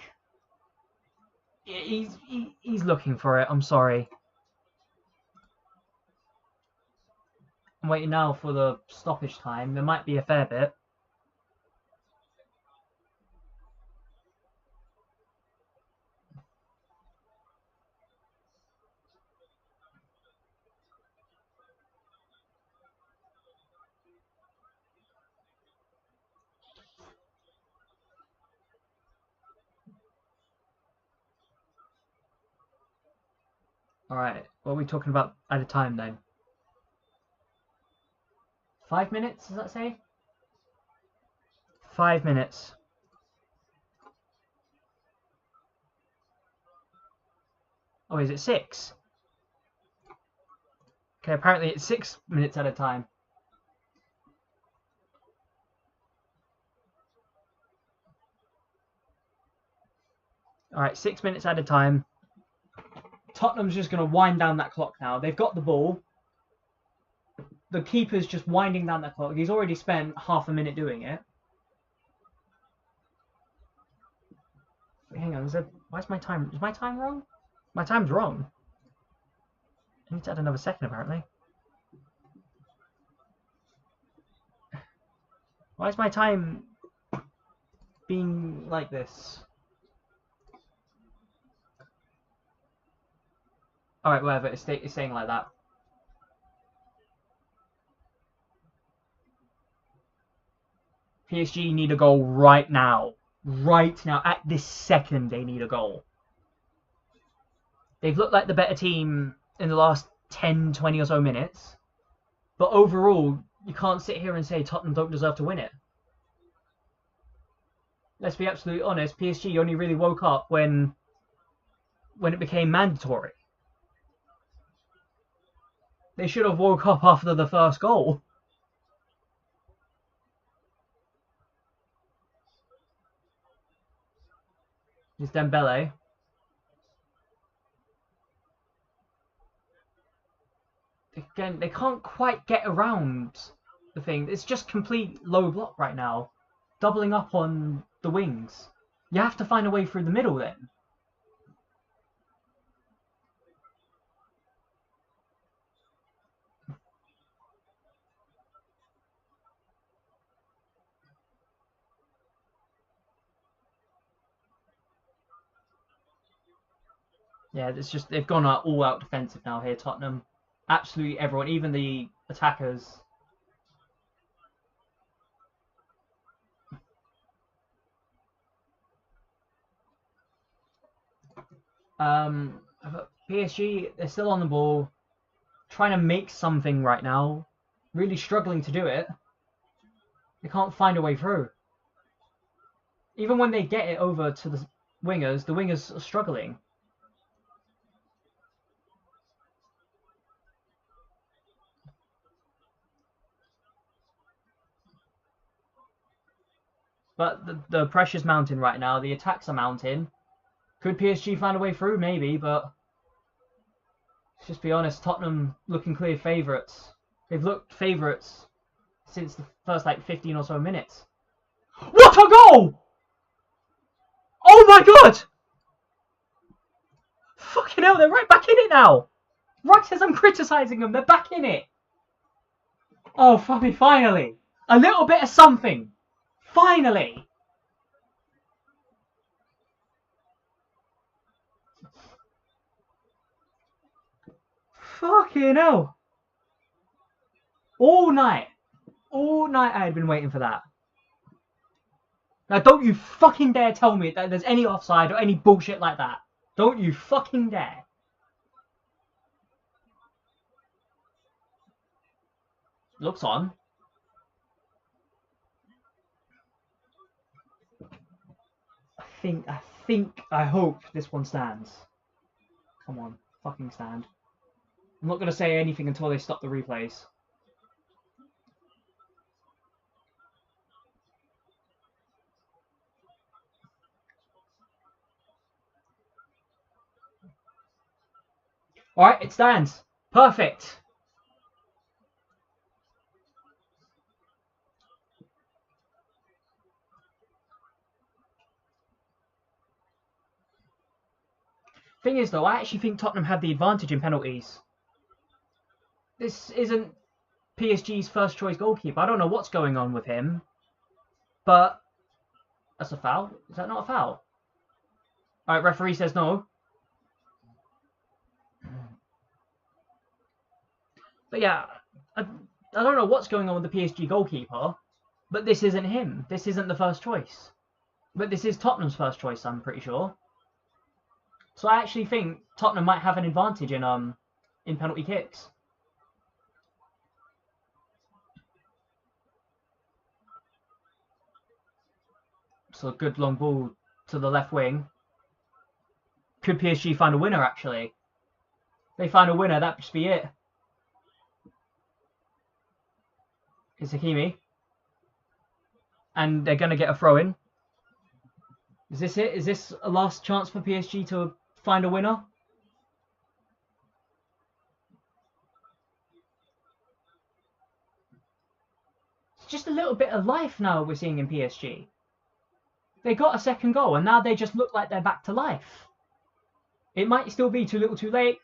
He's looking for it. I'm sorry. I'm waiting now for the stoppage time. There might be a fair bit. Alright, what are we talking about at a time then? 5 minutes, does that say? 5 minutes. Oh, is it 6? Okay, apparently it's 6 minutes at a time. Alright, 6 minutes at a time. Tottenham's just going to wind down that clock now. They've got the ball. The keeper's just winding down that clock. He's already spent half a minute doing it. Wait, hang on, why's my time... Is my time wrong? My time's wrong. I need to add another second, apparently. Why is my time being like this? Alright, whatever. It's staying like that. PSG need a goal right now. Right now. At this second, they need a goal. They've looked like the better team in the last 10, 20 or so minutes. But overall, you can't sit here and say Tottenham don't deserve to win it. Let's be absolutely honest. PSG only really woke up when it became mandatory. They should have woke up after the first goal. It's Dembele. Again, they can't quite get around the thing. It's just complete low block right now. Doubling up on the wings. You have to find a way through the middle then. Yeah, it's just they've gone all out defensive now here, Tottenham. Absolutely everyone, even the attackers. PSG, they're still on the ball, trying to make something right now. Really struggling to do it. They can't find a way through. Even when they get it over to the wingers are struggling. But the pressure's mounting right now. The attacks are mounting. Could PSG find a way through? Maybe, but let's just be honest. Tottenham looking clear favourites. They've looked favourites since the first 15 or so minutes. What a goal! Oh my god! Fucking hell, they're right back in it now. Right as I'm criticising them, they're back in it. Oh, fuck me, finally. A little bit of something. Finally. Fucking hell. All night I had been waiting for that. Now, don't you fucking dare tell me that there's any offside or any bullshit like that. Don't you fucking dare. Looks on. I hope this one stands. Come on, fucking stand. I'm not going to say anything until they stop the replays. Alright, it stands. Perfect. Thing is, though, I actually think Tottenham had the advantage in penalties. This isn't PSG's first choice goalkeeper. I don't know what's going on with him, but that's a foul. Is that not a foul? Alright, referee says no. But yeah, I don't know what's going on with the PSG goalkeeper, but this isn't him. This isn't the first choice. But this is Tottenham's first choice, I'm pretty sure. So I actually think Tottenham might have an advantage in penalty kicks. So a good long ball to the left wing. Could PSG find a winner, actually? If they find a winner, that'd just be it. It's Hakimi. And they're going to get a throw-in. Is this it? Is this a last chance for PSG to find a winner? It's just a little bit of life now we're seeing in PSG. They got a second goal, and now they just look like they're back to life. It might still be too little too late.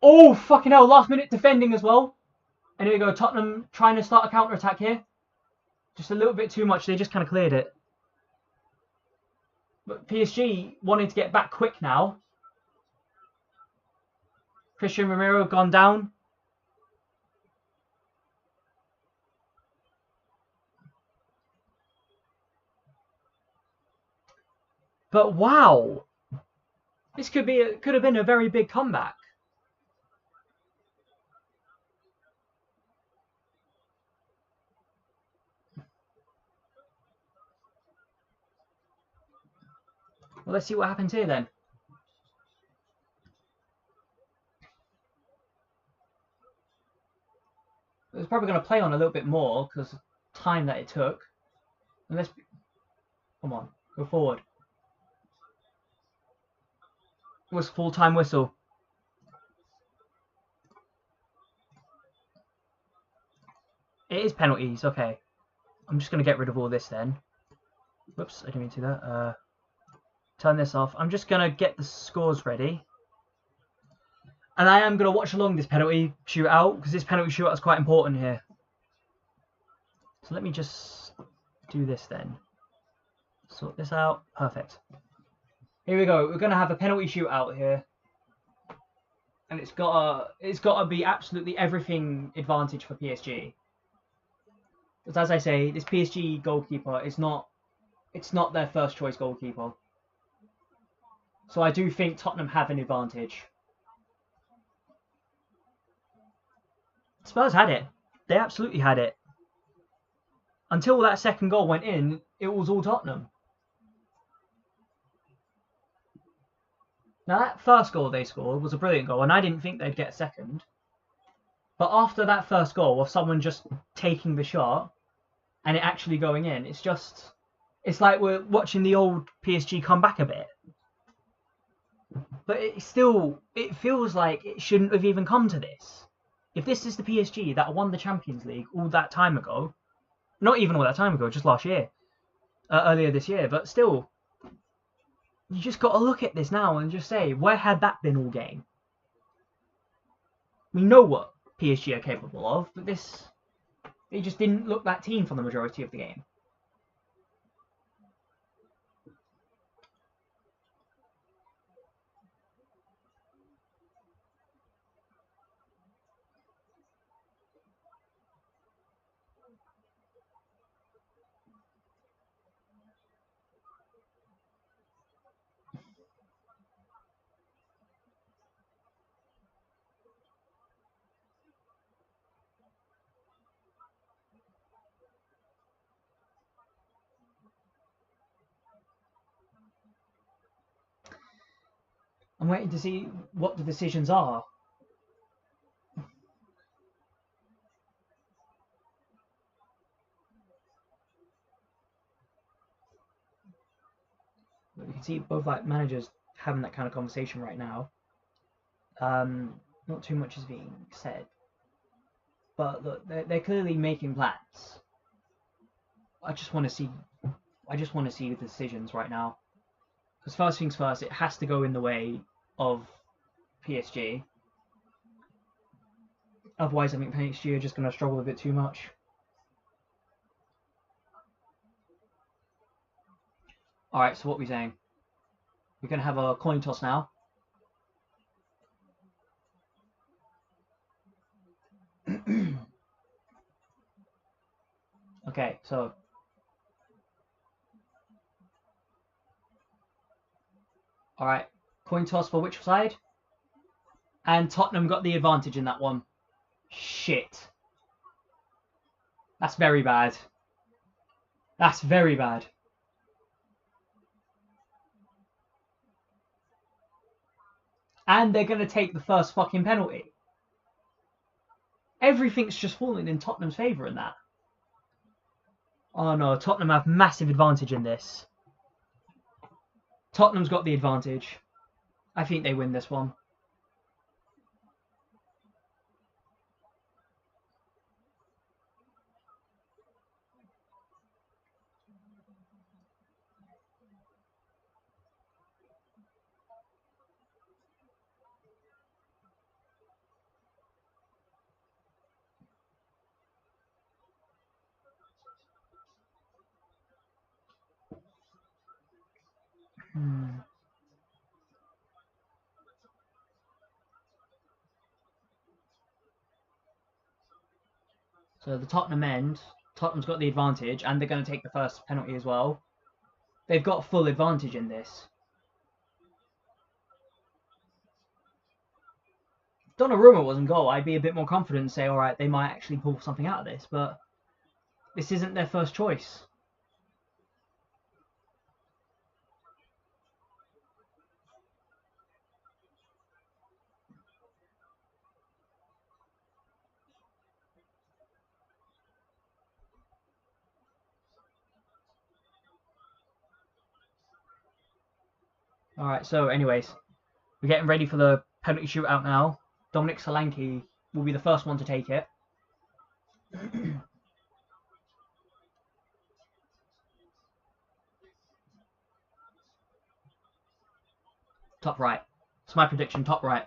Oh, fucking hell, last minute defending as well. And here we go, Tottenham trying to start a counter-attack here. Just a little bit too much, they just kind of cleared it. But PSG wanting to get back quick now. Christian Romero gone down. But wow, this could have been a very big comeback. Well, let's see what happens here then. It was probably going to play on a little bit more because of the time that it took. And let's come on, go forward. It was full-time whistle. It is penalties, okay. I'm just going to get rid of all this then. Whoops, I didn't mean to do that. Turn this off. I'm just going to get the scores ready. And I am going to watch along this penalty shootout because this penalty shootout is quite important here. So let me just do this then. Sort this out. Perfect. Here we go. We're going to have a penalty shootout here. And it's got to be absolutely everything advantage for PSG. Because as I say, this PSG goalkeeper is not their first choice goalkeeper. So I do think Tottenham have an advantage. Spurs had it. They absolutely had it. Until that second goal went in, it was all Tottenham. Now that first goal they scored was a brilliant goal, and I didn't think they'd get a second. But after that first goal of someone just taking the shot and it actually going in, it's like we're watching the old PSG come back a bit. But it feels like it shouldn't have even come to this. If this is the PSG that won the Champions League all that time ago, not even all that time ago, just last year, earlier this year, but still, you just got to look at this now and just say, where had that been all game? We know what PSG are capable of, but they just didn't look that team for the majority of the game. I'm waiting to see what the decisions are. can see both like managers having that kind of conversation right now. Not too much is being said, but look, they're clearly making plans. I just want to see the decisions right now. Because first things first, it has to go in the way of PSG. Otherwise, I think PSG are just going to struggle a bit too much. Alright, so what are we saying? We're going to have a coin toss now. Okay, so... Alright, coin toss for which side? And Tottenham got the advantage in that one. Shit. That's very bad. That's very bad. And they're going to take the first fucking penalty. Everything's just falling in Tottenham's favour in that. Oh no, Tottenham have massive advantage in this. Tottenham's got the advantage. I think they win this one. So the Tottenham end, Tottenham's got the advantage, and they're going to take the first penalty as well. They've got full advantage in this. If Donnarumma wasn't goal, I'd be a bit more confident and say, alright, they might actually pull something out of this, but this isn't their first choice. Alright, so anyways, we're getting ready for the penalty shootout now. Dominic Solanke will be the first one to take it. Top right. It's my prediction, top right.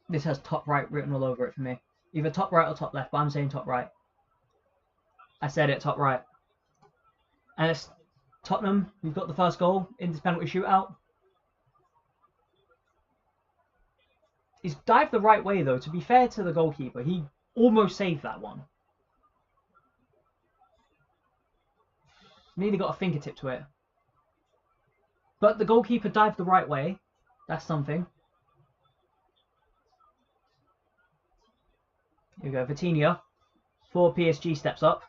This has top right written all over it for me. Either top right or top left, but I'm saying top right. I said it, top right. And it's Tottenham, we've got the first goal in this penalty shootout. He's dived the right way, though. To be fair to the goalkeeper, he almost saved that one. Nearly got a fingertip to it. But the goalkeeper dived the right way. That's something. Here we go, Vitinha. For PSG steps up.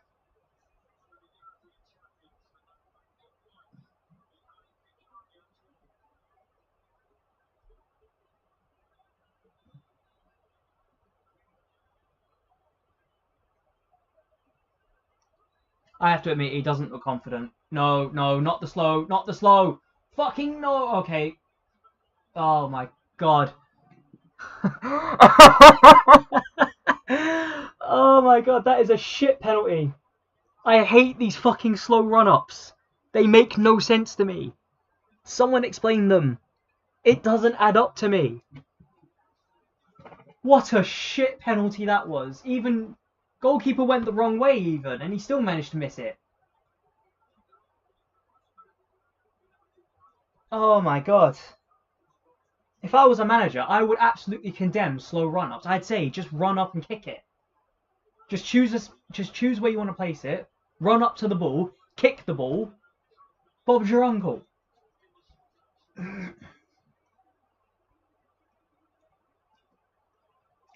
I have to admit, he doesn't look confident. No, no, not the slow, not the slow. Fucking no. Okay. Oh my god. Oh my god, that is a shit penalty. I hate these fucking slow run-ups. They make no sense to me. Someone explain them. It doesn't add up to me. What a shit penalty that was. Even goalkeeper went the wrong way even, and he still managed to miss it. Oh my god. If I was a manager, I would absolutely condemn slow run-ups. I'd say just run up and kick it. Just choose where you want to place it. Run up to the ball, kick the ball. Bob's your uncle.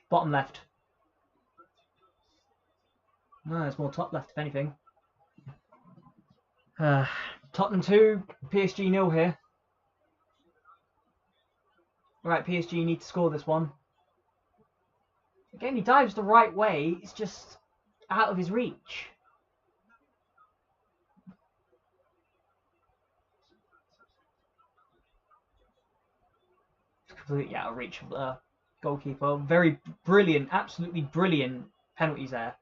Bottom left. No, it's more top left if anything. Tottenham 2, PSG 0 here. Right, PSG need to score this one. Again, he dives the right way. It's just out of his reach. It's completely out of reach of the goalkeeper. Very brilliant, absolutely brilliant penalties there.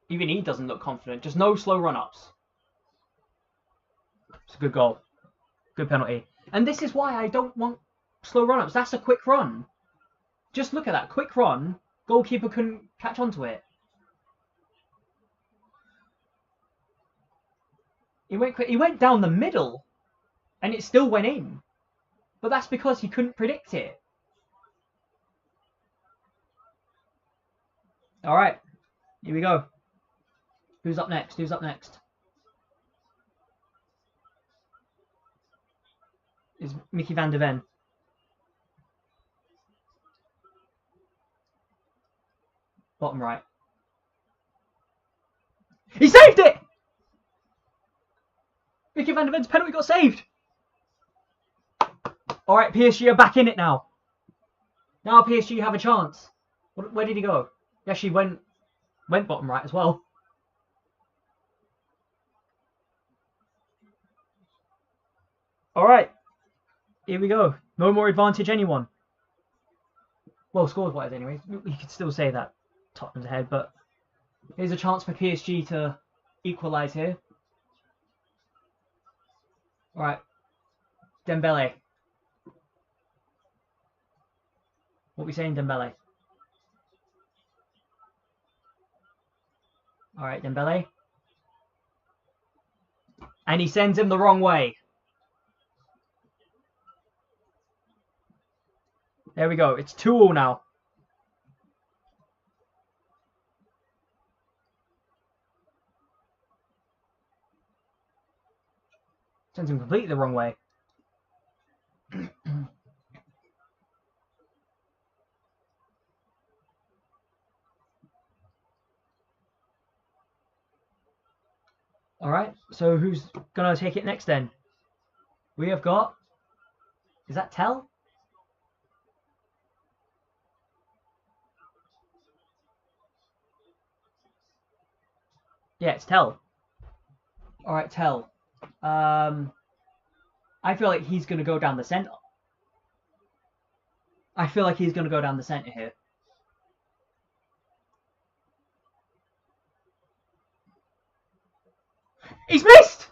Even he doesn't look confident. Just no slow run-ups. It's a good goal. Good penalty. And this is why I don't want slow run-ups. That's a quick run. Just look at that. Quick run. Goalkeeper couldn't catch onto it. He went down the middle. And it still went in. But that's because he couldn't predict it. Alright. Here we go. Who's up next? Who's up next? Is Mickey van der Ven. Bottom right. He saved it! Mickey van der Ven's penalty got saved. Alright, PSG are back in it now. Now PSG have a chance. Where did he go? He actually went bottom right as well. Alright. Here we go. No more advantage anyone. Well, scores-wise anyway. We could still say that Tottenham's ahead, but here's a chance for PSG to equalise here. Alright. Dembele. What are we saying, Dembele? Alright, Dembele. And he sends him the wrong way. There we go. It's 2-2 now. Sends him completely the wrong way. Alright, so who's going to take it next then? We have got... Is that Tell? Yeah, it's Tell. Alright, Tell. I feel like he's going to go down the centre. I feel like he's going to go down the centre here. He's missed!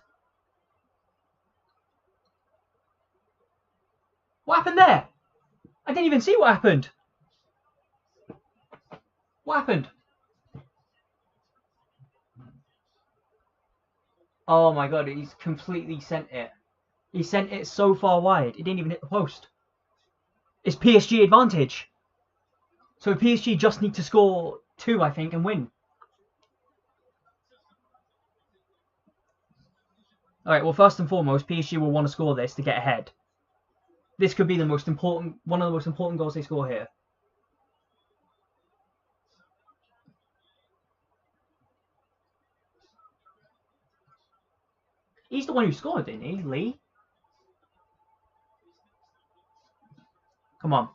What happened there? I didn't even see what happened. What happened? Oh my god, he's completely sent it. He sent it so far wide, it didn't even hit the post. It's PSG advantage. So PSG just need to score 2, I think, and win. Alright, well, first and foremost, PSG will want to score this to get ahead. This could be the most important, one of the most important goals they score here. He's the one who scored, didn't he, Lee? Come on.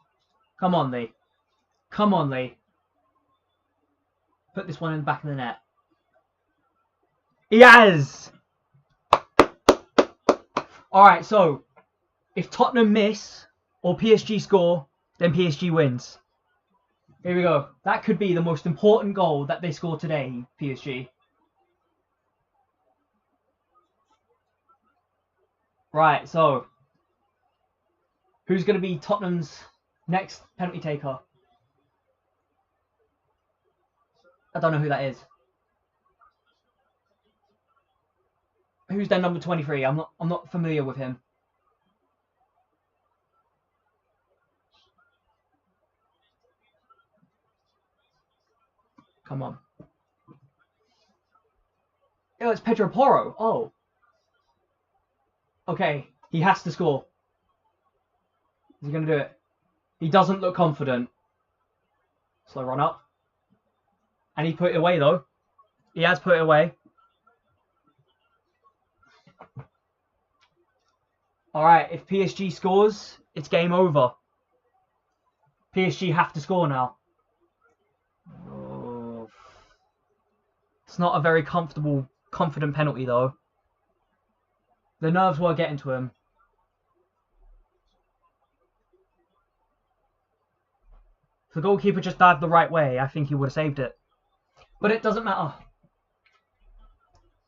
Come on, Lee. Come on, Lee. Put this one in the back of the net. He has! Alright, so if Tottenham miss or PSG score, then PSG wins. Here we go. That could be the most important goal that they score today, PSG. Right, so who's going to be Tottenham's next penalty taker? I don't know who that is. Who's their number 23? I'm not familiar with him. Come on. Oh, it's Pedro Porro. Oh. Okay, he has to score. Is he going to do it? He doesn't look confident. Slow run up. And he put it away, though. He has put it away. Alright, if PSG scores, it's game over. PSG have to score now. Oh. It's not a very confident penalty, though. The nerves were getting to him. If the goalkeeper just dived the right way, I think he would have saved it. But it doesn't matter.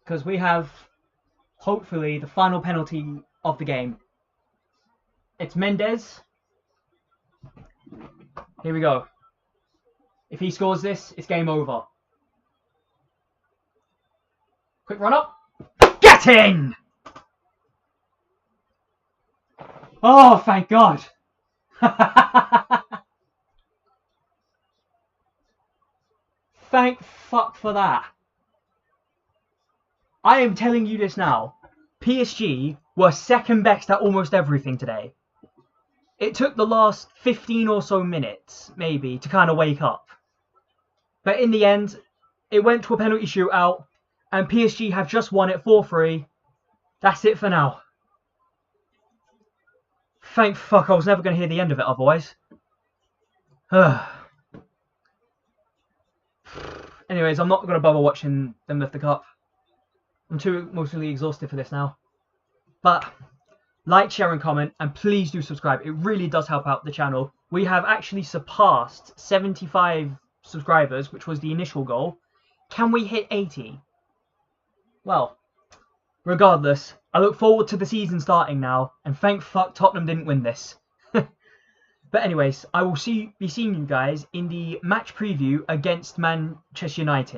Because we have, hopefully, the final penalty of the game. It's Mendes. Here we go. If he scores this, it's game over. Quick run up. Get in! Oh, thank God. Thank fuck for that. I am telling you this now. PSG were second best at almost everything today. It took the last 15 or so minutes, maybe, to kind of wake up. But in the end, it went to a penalty shootout, and PSG have just won it 4-3. That's it for now. Thank fuck, I was never going to hear the end of it otherwise. Anyways, I'm not going to bother watching them lift the cup. I'm too emotionally exhausted for this now. But like, share and comment, and please do subscribe. It really does help out the channel. We have actually surpassed 75 subscribers, which was the initial goal. Can we hit 80? Well, regardless, I look forward to the season starting now, and thank fuck Tottenham didn't win this. But anyways, I will be seeing you guys in the match preview against Manchester United.